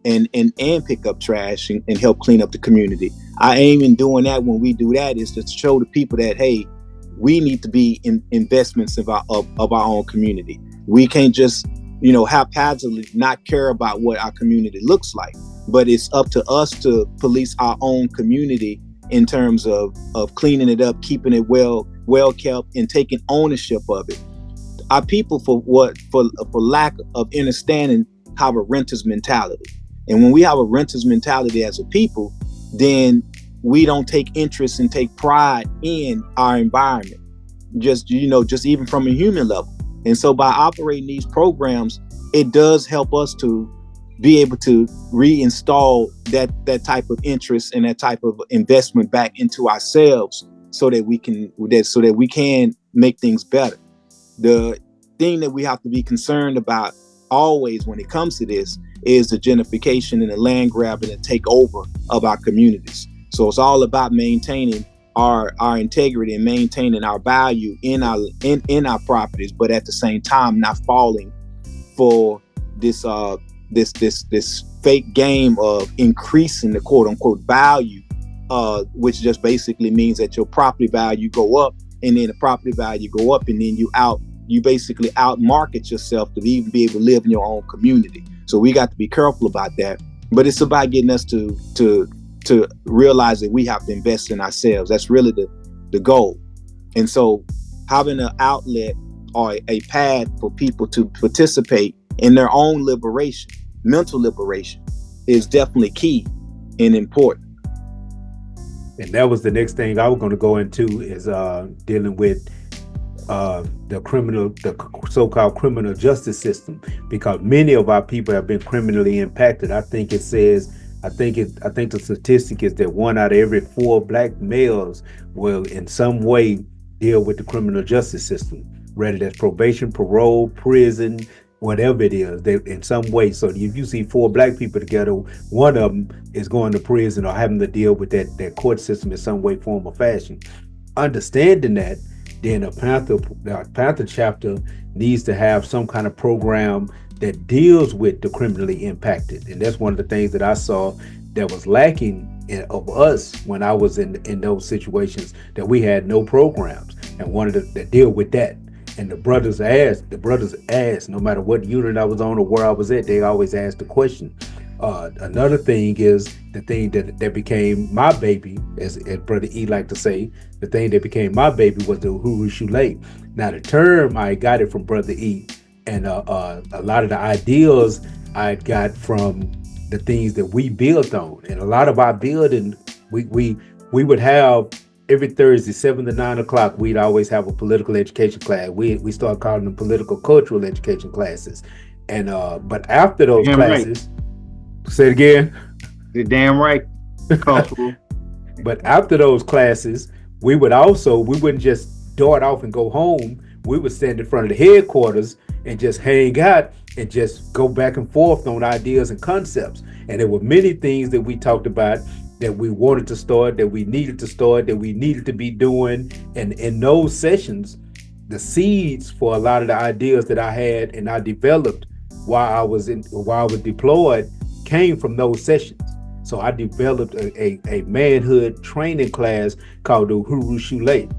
pick up trash and help clean up the community. Our aim in doing that, when we do that, is to show the people that, hey, we need to be in investments of our own community. We can't just, haphazardly not care about what our community looks like, but it's up to us to police our own community in terms of cleaning it up, keeping it well kept, and taking ownership of it. Our people, for lack of understanding, have a renter's mentality. And when we have a renter's mentality as a people, then we don't take interest and take pride in our environment, just even from a human level. And so by operating these programs, it does help us to be able to reinstall that type of interest and that type of investment back into ourselves, so that we can make things better. The thing that we have to be concerned about always when it comes to this is the gentrification and the land grab and the takeover of our communities. So it's all about maintaining our integrity and maintaining our value in our properties, but at the same time not falling for this fake game of increasing the quote unquote value, which just basically means that your property value go up, and then the property value go up, and then you basically out market yourself to even be able to live in your own community. So we got to be careful about that. But it's about getting us to realize that we have to invest in ourselves. That's really the goal. And so having an outlet or a path for people to participate in their own liberation, mental liberation, is definitely key and important. And that was the next thing I was going to go into, is dealing with the so-called criminal justice system, because many of our people have been criminally impacted. I think the statistic is that 1 out of every 4 Black males will in some way deal with the criminal justice system, whether that's probation, parole, prison, whatever it is, they in some way. So if you see 4 Black people together, one of them is going to prison or having to deal with that court system in some way, form, or fashion. Understanding that, then the Panther chapter needs to have some kind of program that deals with the criminally impacted. And that's one of the things that I saw that was lacking of us when I was in those situations, that we had no programs and wanted to deal with that. And the brothers asked, no matter what unit I was on or where I was at, they always asked the question. Another thing is the thing that became my baby, as Brother E like to say, the thing that became my baby was the Uhuru Shule. Now the term, I got it from Brother E, and a lot of the ideas I got from the things that we built on. And a lot of our building, we would have every Thursday, 7 to 9 o'clock, we'd always have a political education class. We started calling them political cultural education classes. And but after those classes, say it again. You're damn right. Cultural. But after those classes, we wouldn't just dart off and go home. We would stand in front of the headquarters and just hang out and just go back and forth on ideas and concepts. And there were many things that we talked about that we wanted to start, that we needed to start, that we needed to be doing. And in those sessions, the seeds for a lot of the ideas that I had and I developed while I was deployed came from those sessions. So I developed a manhood training class called the Uhuru Shule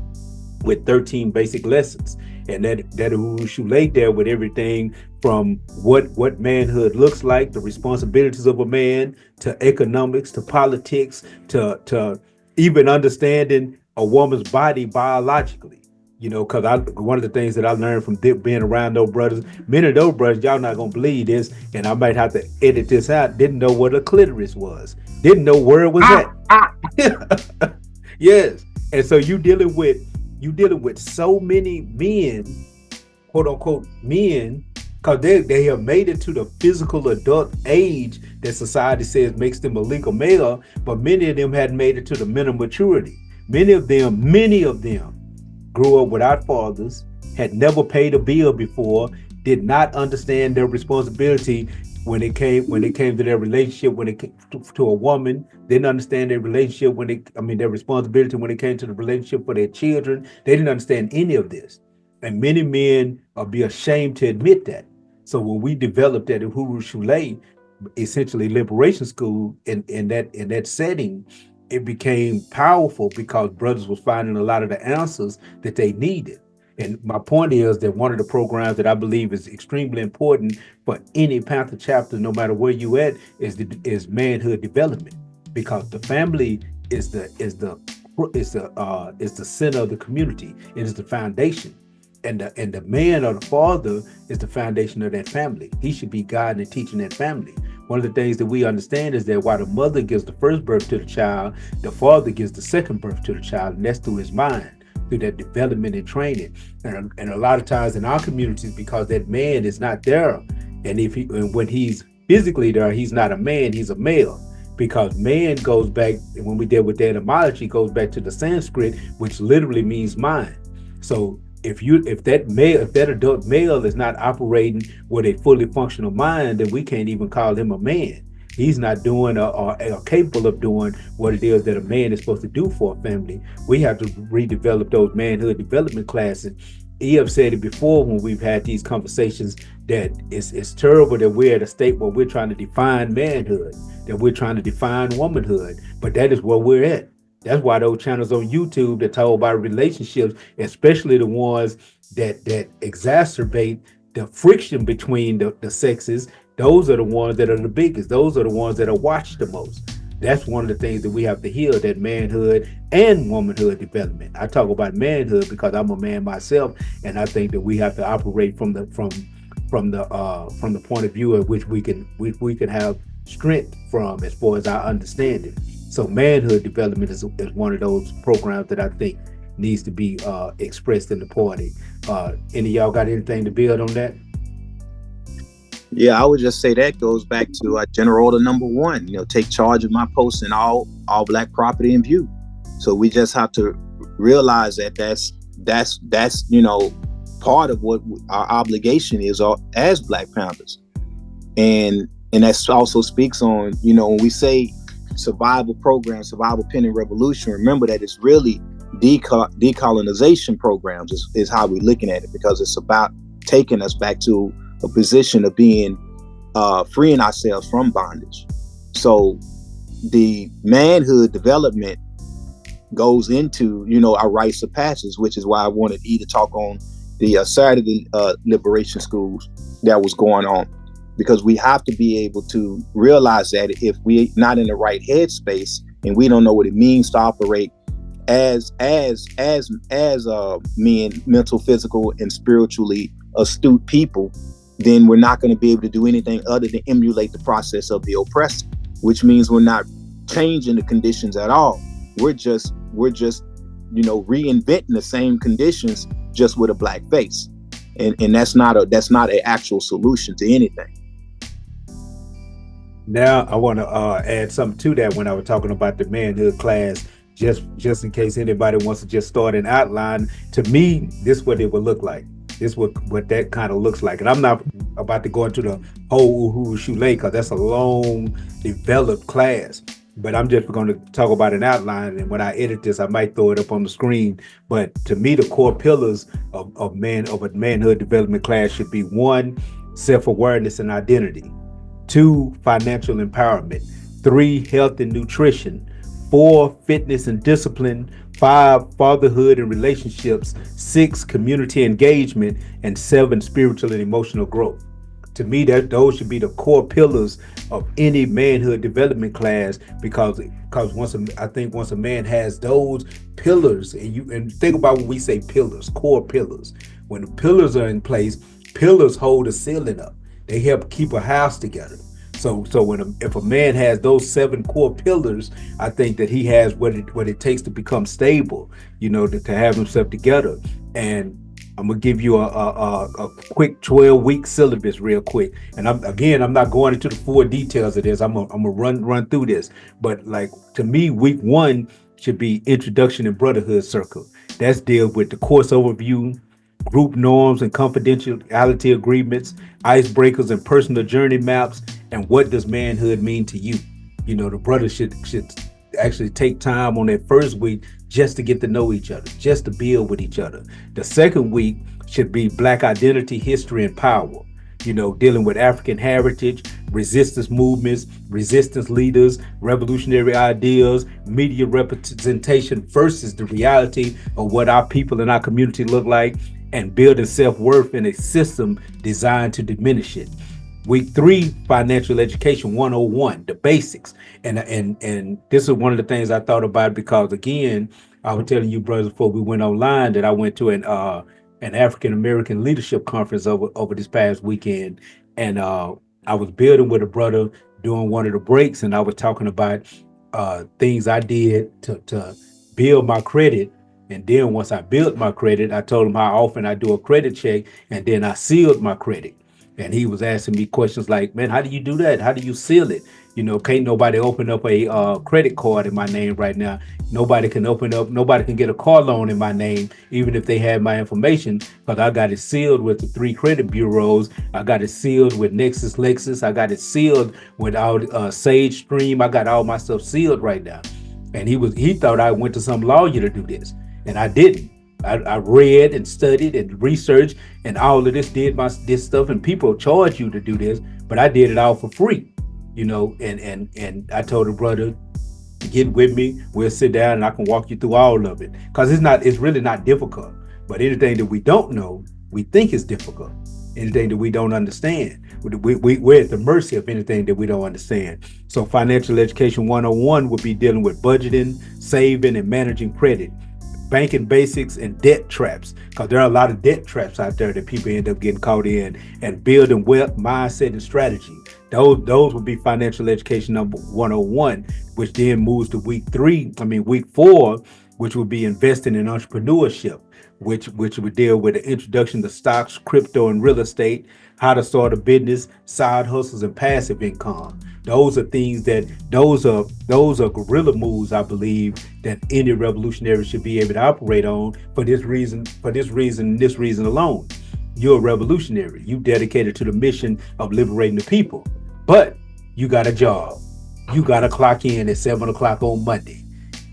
with 13 basic lessons. And that Uhuru Shule there with everything from what manhood looks like, the responsibilities of a man, to economics, to politics, to even understanding a woman's body biologically. Because one of the things that I learned from being around those brothers, many of those brothers, y'all not gonna believe this, and I might have to edit this out, didn't know what a clitoris was, didn't know where it was at. Yes. And so you dealing with so many men, quote unquote men, because they have made it to the physical adult age that society says makes them a legal male, but many of them hadn't made it to the mental maturity. Many of them grew up without fathers, had never paid a bill before, did not understand their responsibility when it came to their relationship, when it came to a woman, they didn't understand their relationship their responsibility when it came to the relationship for their children. They didn't understand any of this. And many men be ashamed to admit that. So when we developed that in Huru Shule, essentially liberation school, in that setting, it became powerful because brothers was finding a lot of the answers that they needed. And my point is that one of the programs that I believe is extremely important for any Panther chapter, no matter where you at, is manhood development, because the family is the center of the community. It is the foundation, and the man or the father is the foundation of that family. He should be guiding and teaching that family. One of the things that we understand is that while the mother gives the first birth to the child, the father gives the second birth to the child, and that's through his mind, through that development and training. And a lot of times in our communities, because that man is not there, and when he's physically there, he's not a man, he's a male. Because man goes back, when we deal with the etymology, goes back to the Sanskrit, which literally means mind. So if that adult male is not operating with a fully functional mind, then we can't even call him a man. He's not doing or capable of doing what it is that a man is supposed to do for a family. We have to redevelop those manhood development classes. Have said it before when we've had these conversations, that it's terrible that we're at a state where we're trying to define manhood, that we're trying to define womanhood, but that is where we're at. That's why those channels on YouTube that talk about relationships, especially the ones that exacerbate the friction between the sexes, those are the ones that are the biggest. Those are the ones that are watched the most. That's one of the things that we have to heal, that manhood and womanhood development. I talk about manhood because I'm a man myself, and I think that we have to operate from the point of view at which we can have strength from, as far as I understand it. So manhood development is one of those programs that I think needs to be expressed in the party. Any of y'all got anything to build on that? Yeah, I would just say that goes back to General Order Number 1. Take charge of my post and all Black property in view. So we just have to realize that that's part of what our obligation is as Black Panthers, and that also speaks on when we say survival program, survival pending revolution. Remember that it's really decolonization programs is how we're looking at it, because it's about taking us back to a position of being freeing ourselves from bondage. So the manhood development goes into our rites of passage, which is why I wanted E to talk on the Saturday liberation schools that was going on, because we have to be able to realize that if we're not in the right headspace and we don't know what it means to operate as men, mental, physical, and spiritually astute people, then we're not going to be able to do anything other than emulate the process of the oppressor, which means we're not changing the conditions at all. We're just reinventing the same conditions, just with a Black face, and that's not an actual solution to anything. Now I want to add something to that. When I was talking about the manhood class, just in case anybody wants to just start an outline, to me, this is what it would look like. This is what that kind of looks like. And I'm not about to go into the whole Uhuru Shule, because that's a long developed class. But I'm just going to talk about an outline, and when I edit this, I might throw it up on the screen. But to me, the core pillars of a manhood development class should be: 1, self-awareness and identity; 2, financial empowerment; 3, health and nutrition; 4, fitness and discipline; 5, fatherhood and relationships; 6, community engagement; and 7, spiritual and emotional growth. To me, those should be the core pillars of any manhood development class, because once a man has those pillars, and think about when we say pillars, core pillars. When the pillars are in place, pillars hold the ceiling up. They help keep a house together. So if a man has those 7 core pillars, I think that he has what it takes to become stable, to have himself together. And I'm gonna give you a quick 12-week syllabus real quick. And I'm not going into the full details of this. I'm gonna run through this. But to me, week 1 should be introduction and brotherhood circle. That's deal with the course overview, group norms and confidentiality agreements, icebreakers and personal journey maps, and what does manhood mean to you? You know, the brothers should actually take time on that first week just to get to know each other, just to build with each other. The second week should be Black identity, history, and power. You know, dealing with African heritage, resistance movements, resistance leaders, revolutionary ideas, media representation versus the reality of what our people in our community look like, and building self-worth in a system designed to diminish it. Week 3, financial education 101, the basics. And this is one of the things I thought about, because again, I was telling you brothers before we went online that I went to an African American leadership conference over this past weekend. And I was building with a brother during one of the breaks, and I was talking about things I did to build my credit. And then once I built my credit, I told him how often I do a credit check, and then I sealed my credit. And he was asking me questions like, man, how do you do that? How do you seal it? You know, can't nobody open up a credit card in my name right now. Nobody can get a car loan in my name, even if they had my information, because I got it sealed with the 3 credit bureaus. I got it sealed with Nexus Lexus. I got it sealed with Sage Stream. I got all my stuff sealed right now. And he thought I went to some lawyer to do this, and I didn't. I read and studied and researched and all of this stuff, and people charge you to do this, but I did it all for free, you know. And I told the brother, get with me, we'll sit down and I can walk you through all of it, because it's really not difficult. But anything that we don't know, we think is difficult. Anything that we don't understand, we're at the mercy of anything that we don't understand. So financial education 101 would be dealing with budgeting, saving, and managing credit, banking basics, and debt traps, because there are a lot of debt traps out there that people end up getting caught in, and building wealth mindset and strategy. Those would be financial education number 101, which then moves to week 4, which would be investing in entrepreneurship, which would deal with the introduction to stocks, crypto, and real estate, how to start a business, side hustles, and passive income. Those are guerrilla moves, I believe, that any revolutionary should be able to operate on for this reason alone. You're a revolutionary. You dedicated to the mission of liberating the people, but you got a job. You got to clock in at 7 o'clock on Monday.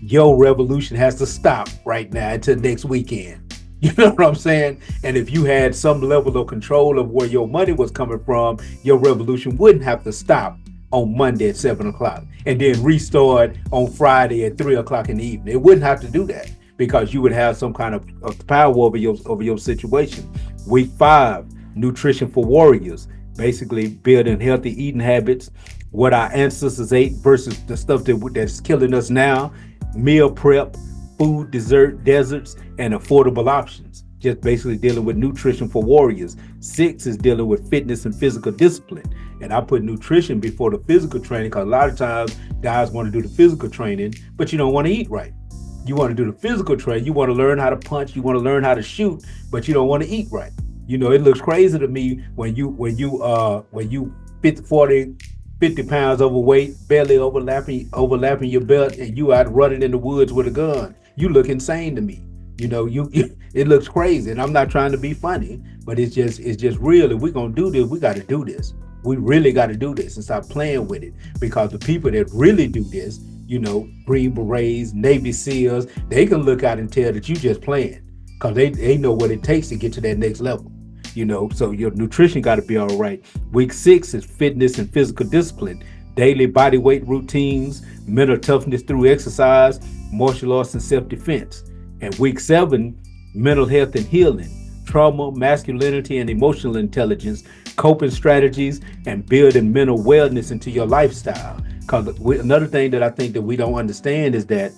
Your revolution has to stop right now until next weekend. You know what I'm saying? And if you had some level of control of where your money was coming from, your revolution wouldn't have to stop on Monday at 7 o'clock and then restart on Friday at 3 o'clock in the evening. It wouldn't have to do that, because you would have some kind of power over your situation. Week 5, nutrition for warriors, basically building healthy eating habits, what our ancestors ate versus the stuff that's killing us now, meal prep, food, deserts, and affordable options. Just basically dealing with nutrition for warriors. 6 is dealing with fitness and physical discipline. And I put nutrition before the physical training, because a lot of times guys want to do the physical training, but you don't want to eat right. You want to do the physical training. You want to learn how to punch. You want to learn how to shoot, but you don't want to eat right. You know, it looks crazy to me when you 50 pounds overweight, belly overlapping your belt, and you out running in the woods with a gun. You look insane to me. You know, it looks crazy, and I'm not trying to be funny, but it's just real. If we're gonna do this, we got to do this. We really got to do this and stop playing with it, because the people that really do this, you know, Green Berets, Navy SEALs, they can look out and tell that you just playing, because they know what it takes to get to that next level. You know, so your nutrition got to be all right. Week 6 is fitness and physical discipline, daily body weight routines, mental toughness through exercise, martial arts, and self-defense. And week 7, mental health and healing, trauma, masculinity, and emotional intelligence, coping strategies, and building mental wellness into your lifestyle. Because another thing that I think that we don't understand is that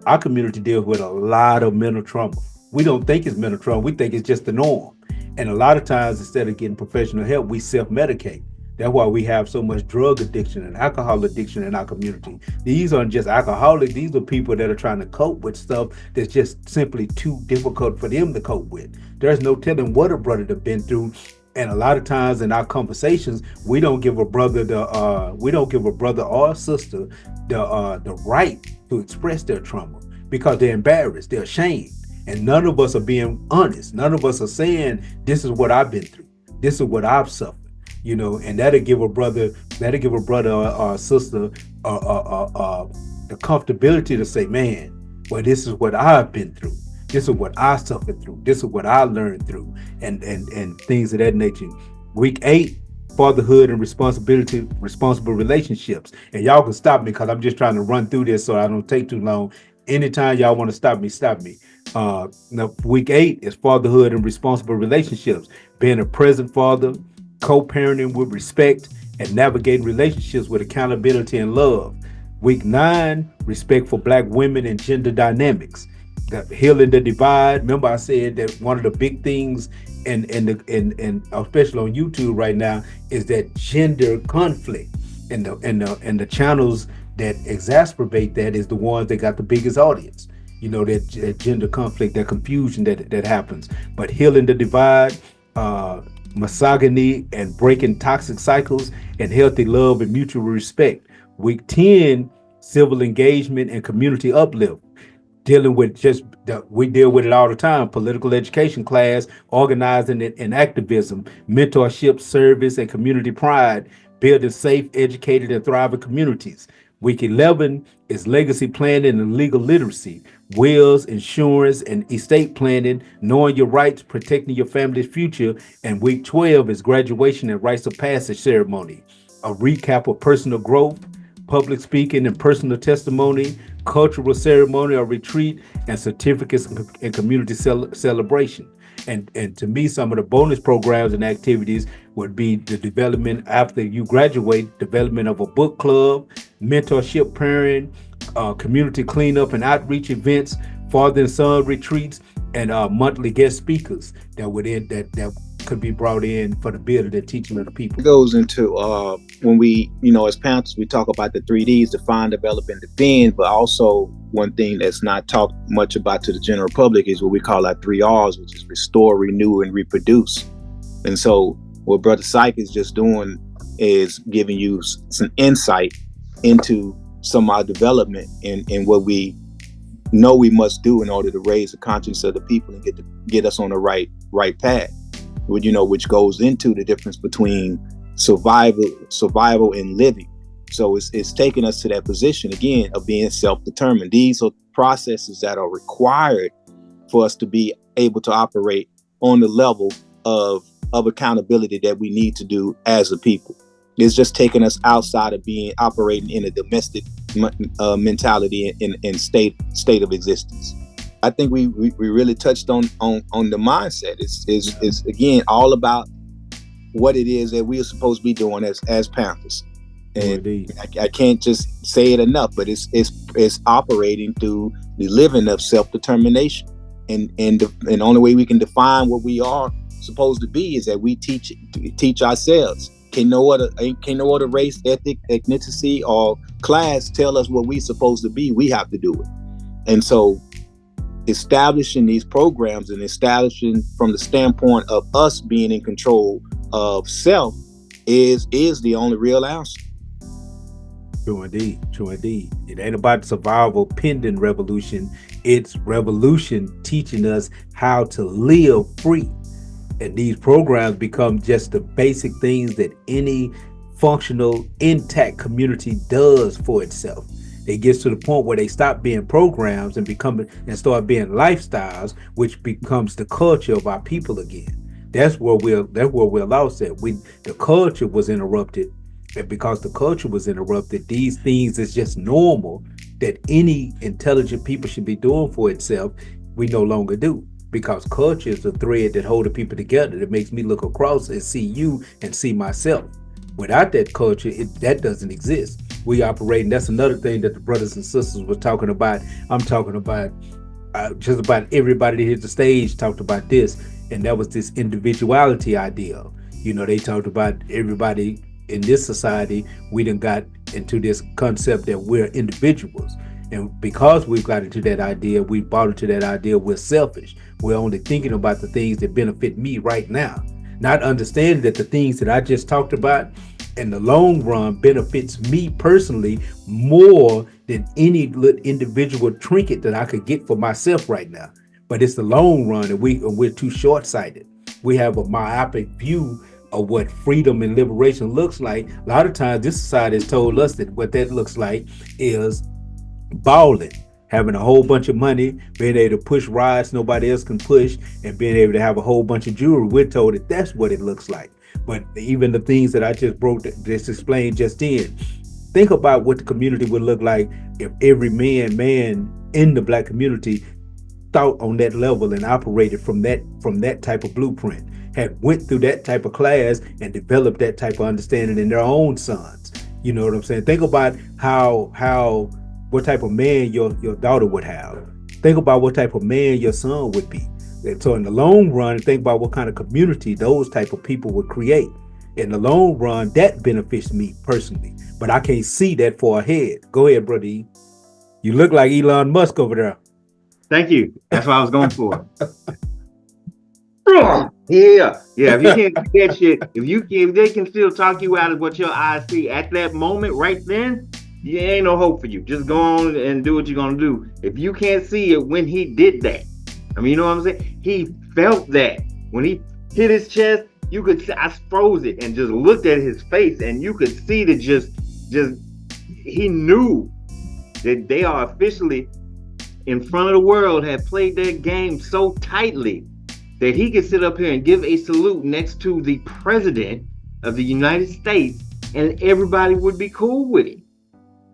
our community deals with a lot of mental trauma. We don't think it's mental trauma. We think it's just the norm. And a lot of times, instead of getting professional help, we self-medicate. That's why we have so much drug addiction and alcohol addiction in our community. These aren't just alcoholics. These are people that are trying to cope with stuff that's just simply too difficult for them to cope with. There's no telling what a brother has been through. And a lot of times in our conversations, we don't give a brother or sister the right to express their trauma, because they're embarrassed, they're ashamed. And none of us are being honest. None of us are saying, this is what I've been through. This is what I've suffered. And that'll give a brother or a sister the comfortability to say, man, well, this is what I've been through. This is what I suffered through. This is what I learned through, and things of that nature. Week 8, fatherhood and responsible relationships. And y'all can stop me because I'm just trying to run through this so I don't take too long. Anytime y'all want to stop me, stop me. Now, week 8 is fatherhood and responsible relationships. Being a present father, co-parenting with respect, and navigating relationships with accountability and love. Week 9, respect for Black women and gender dynamics. Healing the divide. Remember, I said that one of the big things, and especially on YouTube right now, is that gender conflict, and the channels that exacerbate that is the ones that got the biggest audience. That gender conflict, that confusion that happens. But healing the divide, misogyny and breaking toxic cycles, and healthy love and mutual respect. Week 10, civil engagement and community uplift. Dealing with we deal with it all the time: political education class, organizing and activism, mentorship, service, and community pride, building safe, educated, and thriving communities. Week 11 is legacy planning and legal literacy, wills, insurance, and estate planning, knowing your rights, protecting your family's future. And week 12 is graduation and rites of passage ceremony, a recap of personal growth, public speaking and personal testimony, cultural ceremony or retreat, and certificates and community celebration. And to me, some of the bonus programs and activities would be the development after you graduate, development of a book club, mentorship pairing, community cleanup and outreach events, father and son retreats, and monthly guest speakers that could be brought in for the building and teaching of the people. It goes into when we, as Panthers, we talk about the 3Ds: define, develop, and defend. But also one thing that's not talked much about to the general public is what we call our 3Rs, which is restore, renew, and reproduce. And so what Brother Syke is just doing is giving you some insight into some of our development and what we know we must do in order to raise the conscience of the people and get us on the right path. Which goes into the difference between survival and living. So it's taking us to that position again of being self-determined. These are processes that are required for us to be able to operate on the level of accountability that we need to do as a people. It's just taking us outside of operating in a domestic mentality and state of existence. I think we really touched on the mindset. It's again all about what it is that we are supposed to be doing as Panthers. And I can't just say it enough, but it's operating through the living of self-determination. And the only way we can define what we are supposed to be is that we teach ourselves. Can no other race, ethnicity, or class tell us what we're supposed to be? We have to do it. And so establishing these programs and establishing from the standpoint of us being in control of self is the only real answer. True indeed. It ain't about survival pending revolution. It's revolution teaching us how to live free. And these programs become just the basic things that any functional, intact community does for itself. It gets to the point where they stop being programs and start being lifestyles, which becomes the culture of our people again. That's where we're lost at. The culture was interrupted, and because the culture was interrupted, these things is just normal that any intelligent people should be doing for itself. We no longer do, because culture is the thread that holds the people together. That makes me look across and see you and see myself. Without that culture, that doesn't exist. We operate, and that's another thing that the brothers and sisters were talking about. I'm talking about just about everybody that hit the stage talked about this, and that was this individuality ideal. They talked about everybody in this society. We done got into this concept that we're individuals, and because we've got into that idea, we bought into that idea, we're selfish. We're only thinking about the things that benefit me right now, not understanding that the things that I just talked about in the long run benefits me personally more than any individual trinket that I could get for myself right now. but it's the long run, and we're too short-sighted. We have a myopic view of what freedom and liberation looks like. A lot of times this society has told us that what that looks like is balling, having a whole bunch of money, being able to push rides nobody else can push, and being able to have a whole bunch of jewelry. We're told that that's what it looks like. But even the things that I just explained just in, think about what the community would look like if every man in the Black community thought on that level and operated from that type of blueprint, had went through that type of class and developed that type of understanding in their own sons. You know what I'm saying? Think about how what type of man your daughter would have. Think about what type of man your son would be. And so in the long run, think about what kind of community those type of people would create. In the long run, that benefits me personally, but I can't see that far ahead. Go ahead, brother E. You look like Elon Musk over there. Thank you. That's what I was going for. Yeah. If you can't get that shit, if they can still talk you out of what your eyes see at that moment, right then, you ain't no hope for you. Just go on and do what you're gonna do. If you can't see it when he did that, I mean, you know what I'm saying? He felt that when he hit his chest. You could see, I froze it and just looked at his face, and you could see that just he knew that they are officially in front of the world, had played their game so tightly that he could sit up here and give a salute next to the president of the United States, and everybody would be cool with it.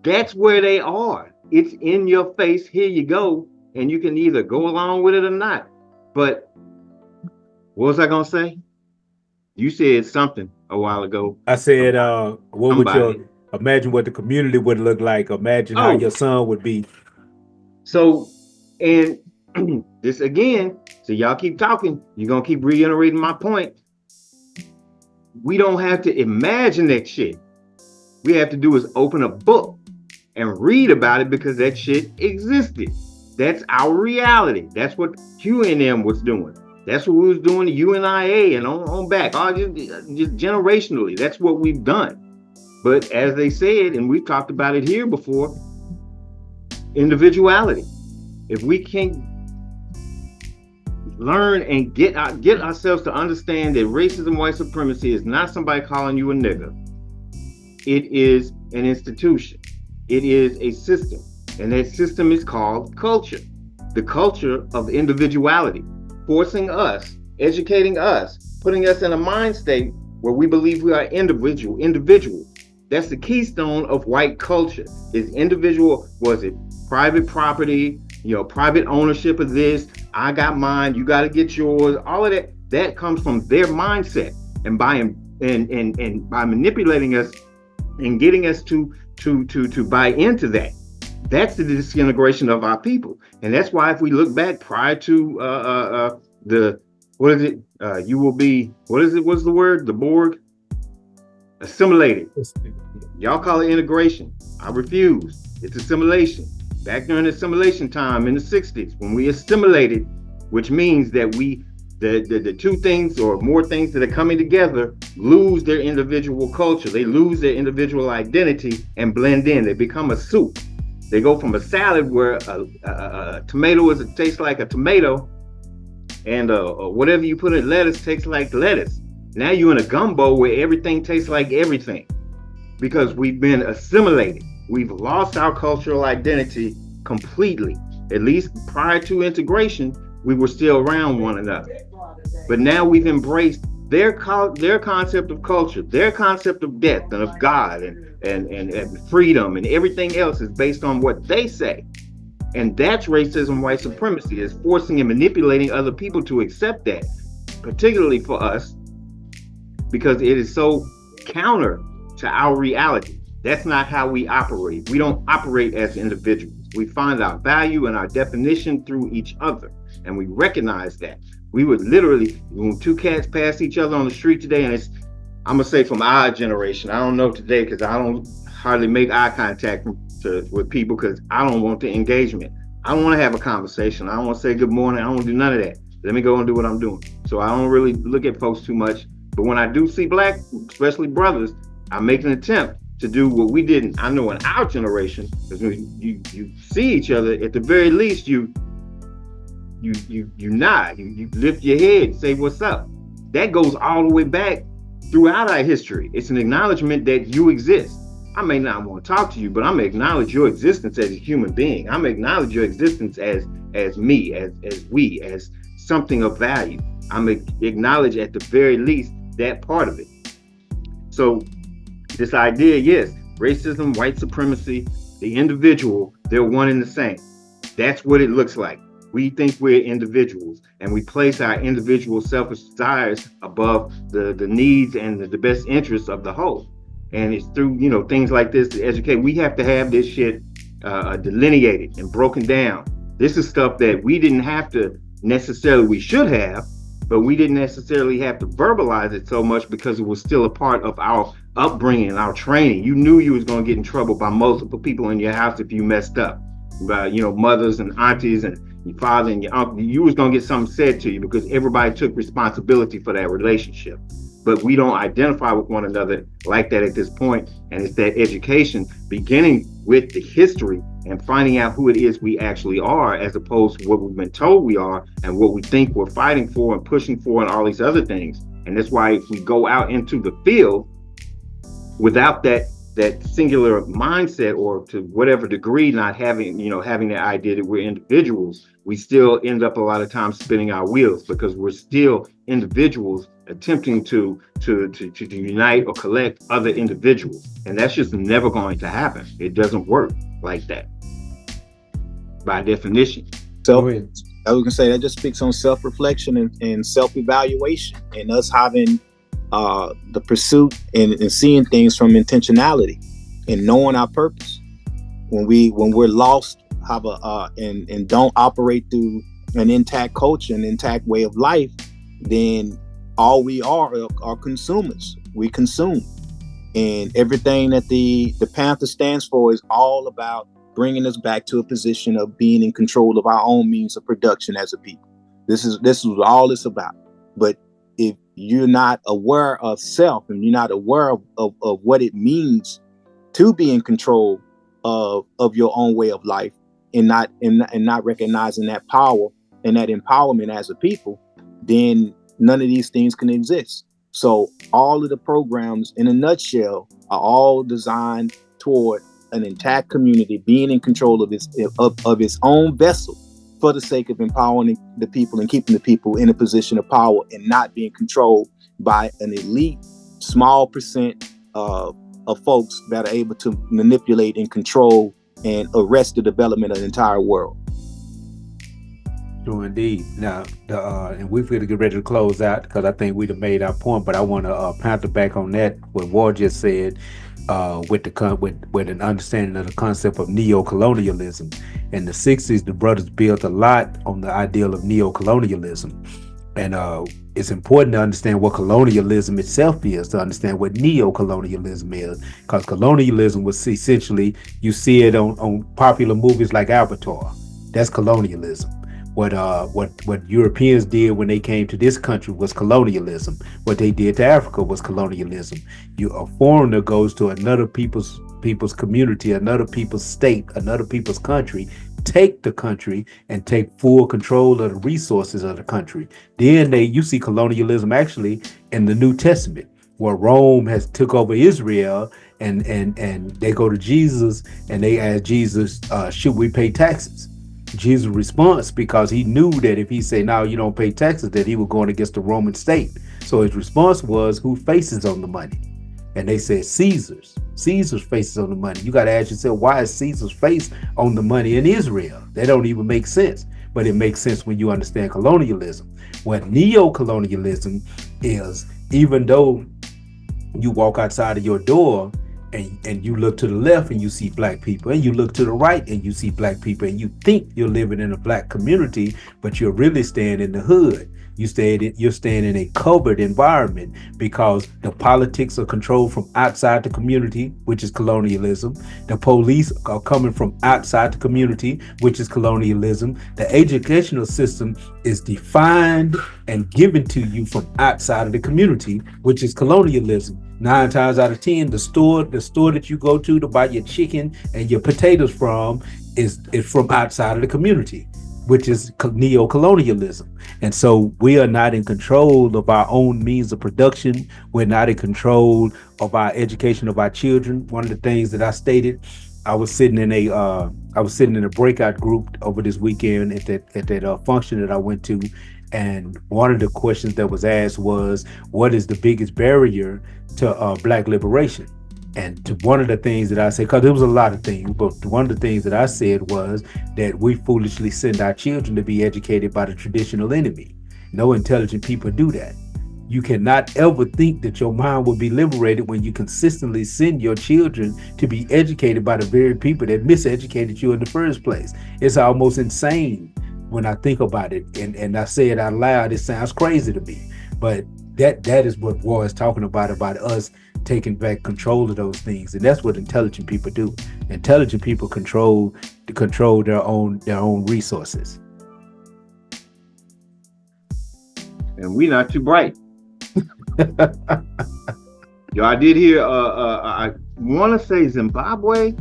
That's where they are. It's in your face. Here you go, and you can either go along with it or not. But what was I gonna say? You said something a while ago. I said, what would you imagine what the community would look like? Imagine how your son would be. So, and this again, so y'all keep talking. You're going to keep reiterating my point. We don't have to imagine that shit. We have to do is open a book and read about it because that shit existed. That's our reality. That's what QNM was doing. That's what we was doing to UNIA and on back, just generationally. That's what we've done. But as they said, and we've talked about it here before, individuality. If we can't learn and get ourselves to understand that racism, white supremacy is not somebody calling you a nigger. It is an institution. It is a system. And that system is called culture. The culture of individuality. Forcing us, educating us, putting us in a mind state where we believe we are individual. That's the keystone of white culture. Is individual, was it private property, private ownership of this, I got mine, you got to get yours, all of that comes from their mindset. And by manipulating us and getting us to buy into that, that's the disintegration of our people. And that's why if we look back prior to you will be, what's the word? The Borg? Assimilated. Y'all call it integration. I refuse. It's assimilation. Back during assimilation time in the 60s, when we assimilated, which means that the two things or more things that are coming together lose their individual culture. They lose their individual identity and blend in. They become a soup. They go from a salad where a tomato tastes like a tomato, and whatever you put in lettuce tastes like lettuce. Now you're in a gumbo where everything tastes like everything because we've been assimilated. We've lost our cultural identity completely. At least prior to integration, we were still around one another. But now we've embraced their concept of culture, their concept of death and of God and freedom and everything else is based on what they say. And that's racism, white supremacy, is forcing and manipulating other people to accept that, particularly for us, because it is so counter to our reality. That's not how we operate. We don't operate as individuals. We find our value and our definition through each other, and we recognize that. We would literally, when two cats pass each other on the street today, and I'm gonna say from our generation, I don't know today because I don't hardly make eye contact with people because I don't want the engagement. I don't want to have a conversation. I don't want to say good morning. I don't want to do none of that. Let me go and do what I'm doing. So I don't really look at folks too much. But when I do see black, especially brothers, I make an attempt to do what we didn't. I know in our generation, because when you see each other, at the very least, you you nod, you lift your head, say what's up. That goes all the way back throughout our history. It's an acknowledgement that you exist. I may not want to talk to you, but I'm gonna acknowledge your existence as a human being. I'm gonna acknowledge your existence as me, as we, as something of value. I'm gonna acknowledge at the very least that part of it. So this idea, yes, racism, white supremacy, the individual, they're one and the same. That's what it looks like. We think we're individuals, and we place our individual selfish desires above the needs and the best interests of the whole. And it's through, things like this to educate. We have to have this shit delineated and broken down. This is stuff that we didn't have to necessarily, we should have, but we didn't necessarily have to verbalize it so much because it was still a part of our upbringing, our training. You knew you was going to get in trouble by multiple people in your house if you messed up. By, mothers and aunties and your father and your uncle. You was going to get something said to you because everybody took responsibility for that relationship. But we don't identify with one another like that at this point. And it's that education beginning with the history and finding out who it is we actually are, as opposed to what we've been told we are and what we think we're fighting for and pushing for and all these other things. And that's why if we go out into the field without that singular mindset, or to whatever degree not having the idea that we're individuals, we still end up a lot of times spinning our wheels because we're still individuals attempting to unite or collect other individuals, and that's just never going to happen. It doesn't work like that by definition. So I was gonna say that just speaks on self-reflection and self-evaluation, and us having the pursuit and seeing things from intentionality and knowing our purpose. When we're lost, have and don't operate through an intact culture, an intact way of life, then all we are consumers. We consume, and everything that the Panther stands for is all about bringing us back to a position of being in control of our own means of production as a people. This is all it's about. But if you're not aware of self and you're not aware of what it means to be in control of your own way of life, and not recognizing that power and that empowerment as a people, then none of these things can exist. So all of the programs in a nutshell are all designed toward an intact community being in control of its own vessel, for the sake of empowering the people and keeping the people in a position of power and not being controlled by an elite small percent of folks that are able to manipulate and control and arrest the development of the entire world. True indeed. Now, and we're going to get ready to close out because I think we'd have made our point, but I want to Panther back on that, what War just said, with an understanding of the concept of neo-colonialism. In the 60s, the brothers built a lot on the ideal of neo-colonialism. And it's important to understand what colonialism itself is, to understand what neo-colonialism is, because colonialism was essentially, you see it on popular movies like Avatar. That's colonialism. What Europeans did when they came to this country was colonialism. What they did to Africa was colonialism. A foreigner goes to another people's community, another people's state, another people's country, take the country and take full control of the resources of the country. Then you see colonialism actually in the New Testament, where Rome has took over Israel, and they go to Jesus and they ask Jesus, should we pay taxes? Jesus' response, because he knew that if he said, no, you don't pay taxes, that he was going against the Roman state. So his response was, who faces on the money? And they said, Caesar's faces on the money. You got to ask yourself, why is Caesar's face on the money in Israel? That don't even make sense. But it makes sense when you understand colonialism. What neo-colonialism is, even though you walk outside of your door and you look to the left and you see black people, and you look to the right and you see black people, and you think you're living in a black community, but you're really staying in the hood. You're staying in a covered environment, because the politics are controlled from outside the community, which is colonialism. The police are coming from outside the community, which is colonialism. The educational system is defined and given to you from outside of the community, which is colonialism. 9 times out of 10, the store that you go to buy your chicken and your potatoes from is from outside of the community. which is neo-colonialism. And so we are not in control of our own means of production. We're not in control of our education of our children. One of the things that I stated, I was sitting in a breakout group over this weekend at that function that I went to, and one of the questions that was asked was, what is the biggest barrier to Black liberation? And one of the things that I said, because there was a lot of things, but one of the things that I said was that we foolishly send our children to be educated by the traditional enemy. No intelligent people do that. You cannot ever think that your mind will be liberated when you consistently send your children to be educated by the very people that miseducated you in the first place. It's almost insane when I think about it, and I say it out loud. It sounds crazy to me, but that is what war is talking about us taking back control of those things. And that's what intelligent people do. Intelligent people control their own resources. And we not too bright. Yo, I did hear I want to say Zimbabwe,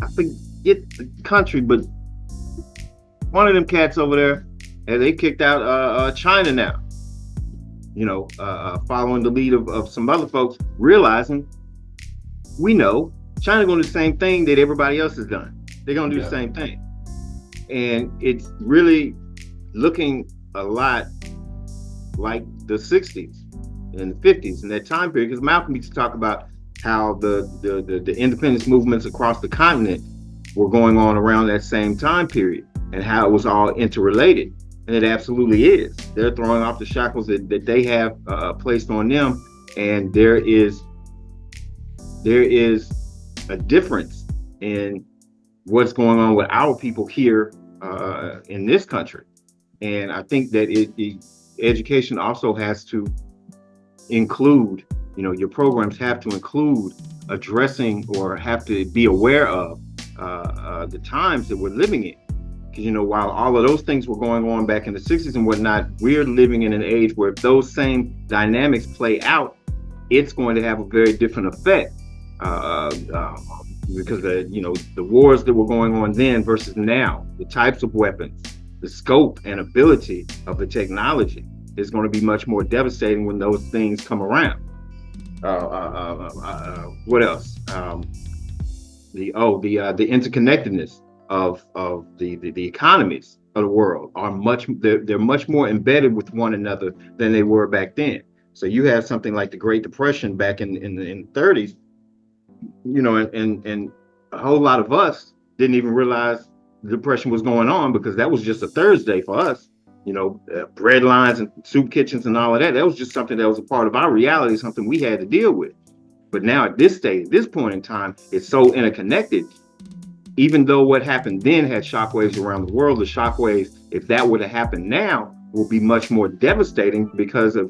I forget the country, but one of them cats over there, and they kicked out China now. You know, following the lead of some other folks, realizing we know China's going to do the same thing that everybody else has done. They're going to do the same thing. And it's really looking a lot like the 60s and the 50s and that time period, because Malcolm used to talk about how the independence movements across the continent were going on around that same time period and how it was all interrelated. And it absolutely is. They're throwing off the shackles that they have placed on them, and there is a difference in what's going on with our people here in this country. And I think that education also has to include, you know, your programs have to include addressing or have to be aware of the times that we're living in. Because, you know, while all of those things were going on back in the 60s and whatnot, we're living in an age where if those same dynamics play out, it's going to have a very different effect. Because the wars that were going on then versus now, the types of weapons, the scope and ability of the technology is going to be much more devastating when those things come around. What else? The interconnectedness of the economies of the world are they're much more embedded with one another than they were back then. So you have something like the Great Depression back in the 30s, you know, and a whole lot of us didn't even realize the Depression was going on because that was just a Thursday for us. You know, bread lines and soup kitchens and all of that. That was just something that was a part of our reality, something we had to deal with. But now at this stage, this point in time, it's so interconnected. Even though what happened then had shockwaves around the world, the shockwaves, if that were to happen now, will be much more devastating because of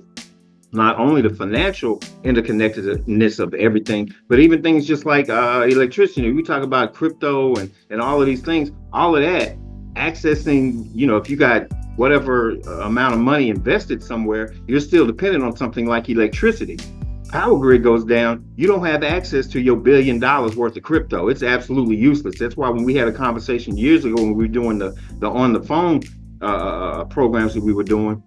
not only the financial interconnectedness of everything, but even things just like electricity. We talk about crypto and all of these things, all of that, accessing, you know, if you got whatever amount of money invested somewhere, you're still dependent on something like electricity. Power grid goes down, you don't have access to your $1 billion worth of crypto. It's absolutely useless. That's why when we had a conversation years ago when we were doing the on the phone programs that we were doing,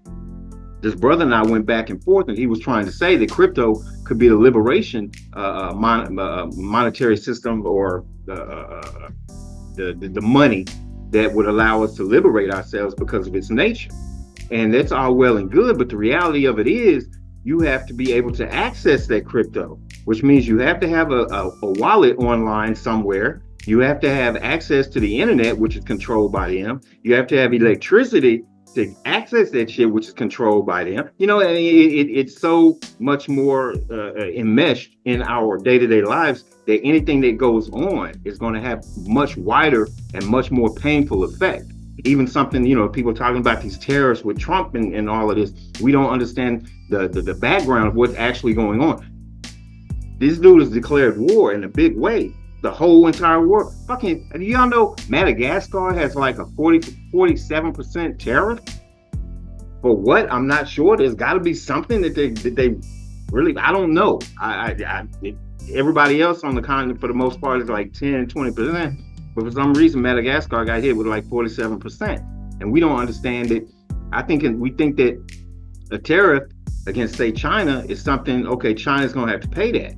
this brother and I went back and forth, and he was trying to say that crypto could be the liberation monetary system, or the money that would allow us to liberate ourselves because of its nature. And that's all well and good, but the reality of it is you have to be able to access that crypto, which means you have to have a wallet online somewhere. You have to have access to the internet, which is controlled by them. You have to have electricity to access that shit, which is controlled by them. You know, it's so much more enmeshed in our day-to-day lives that anything that goes on is going to have much wider and much more painful effect. Even something, you know, people talking about these terrorists with Trump and all of this, we don't understand the background of what's actually going on. This dude has declared war in a big way. The whole entire world. Fucking, do y'all know Madagascar has like a 47% tariff? For what? I'm not sure. There's got to be something that they really, I don't know. Everybody else on the continent for the most part is like 10, 20%. But for some reason, Madagascar got hit with like 47%. And we don't understand it. We think that a tariff against, say, China is something, okay, China's going to have to pay that.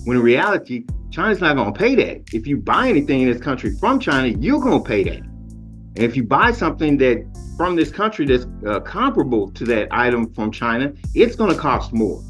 When in reality, China's not going to pay that. If you buy anything in this country from China, you're going to pay that. And if you buy something that from this country that's comparable to that item from China, it's going to cost more.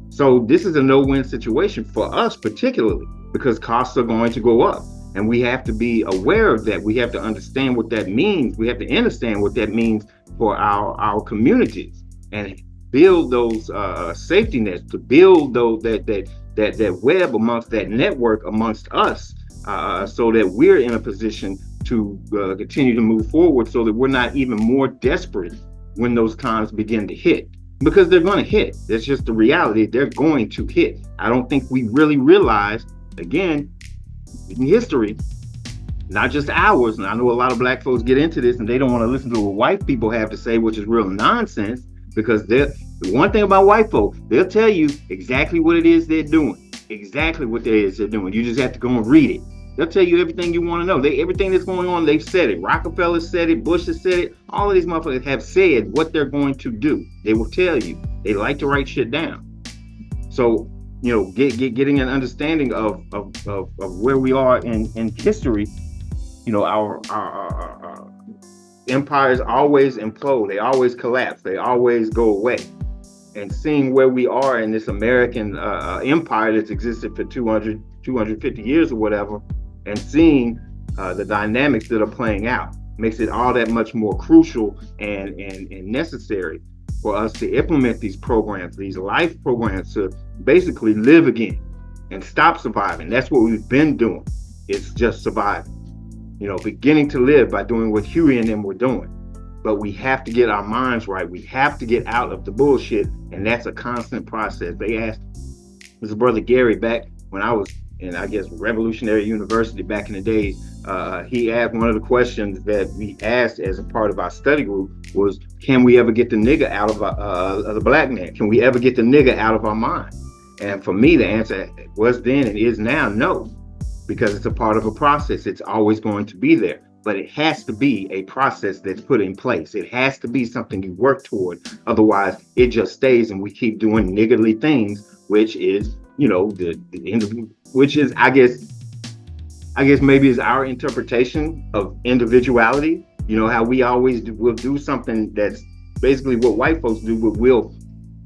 So this is a no-win situation for us, particularly because costs are going to go up. And we have to be aware of that. We have to understand what that means. We have to understand what that means for our communities and build those safety nets, to build those that web amongst that network amongst us, so that we're in a position to continue to move forward, so that we're not even more desperate when those times begin to hit, because they're going to hit. That's just the reality. They're going to hit. I don't think we really realize, again, in history, not just ours, and I know a lot of black folks get into this and they don't want to listen to what white people have to say, which is real nonsense, because the one thing about white folks, they'll tell you exactly what it is they're doing, exactly what it is they're doing. You just have to go and read it. They'll tell you everything you want to know. Everything that's going on, they've said it. Rockefeller said it, Bush has said it. All of these motherfuckers have said what they're going to do. They will tell you. They like to write shit down. So, you know, getting an understanding of where we are in history. You know, our empires always implode. They always collapse. They always go away. And seeing where we are in this American empire that's existed for 250 years or whatever, and seeing the dynamics that are playing out makes it all that much more crucial and necessary for us to implement these programs, these life programs, to basically live again and stop surviving. That's what we've been doing. It's just surviving. You know, beginning to live by doing what Huey and them were doing. But we have to get our minds right. We have to get out of the bullshit, and that's a constant process. They asked this brother Gary back when I was in, I guess, Revolutionary University back in the days. He asked, one of the questions that we asked as a part of our study group was, can we ever get the nigga out of the black man? Can we ever get the nigga out of our mind? And for me, the answer was then and is now no, because it's a part of a process. It's always going to be there. But it has to be a process that's put in place. It has to be something you work toward. Otherwise, it just stays and we keep doing niggardly things, which is, you know, which is, I guess maybe is our interpretation of individuality. You know, how we always will do something that's basically what white folks do, but we'll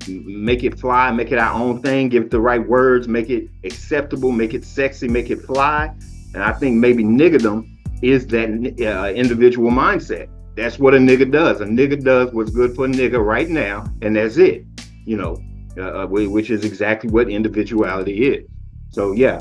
make it fly, make it our own thing, give it the right words, make it acceptable, make it sexy, make it fly. And I think maybe niggerdom is that individual mindset. That's what a nigga does. A nigga does what's good for a nigga right now, and that's it. You know, which is exactly what individuality is. So yeah,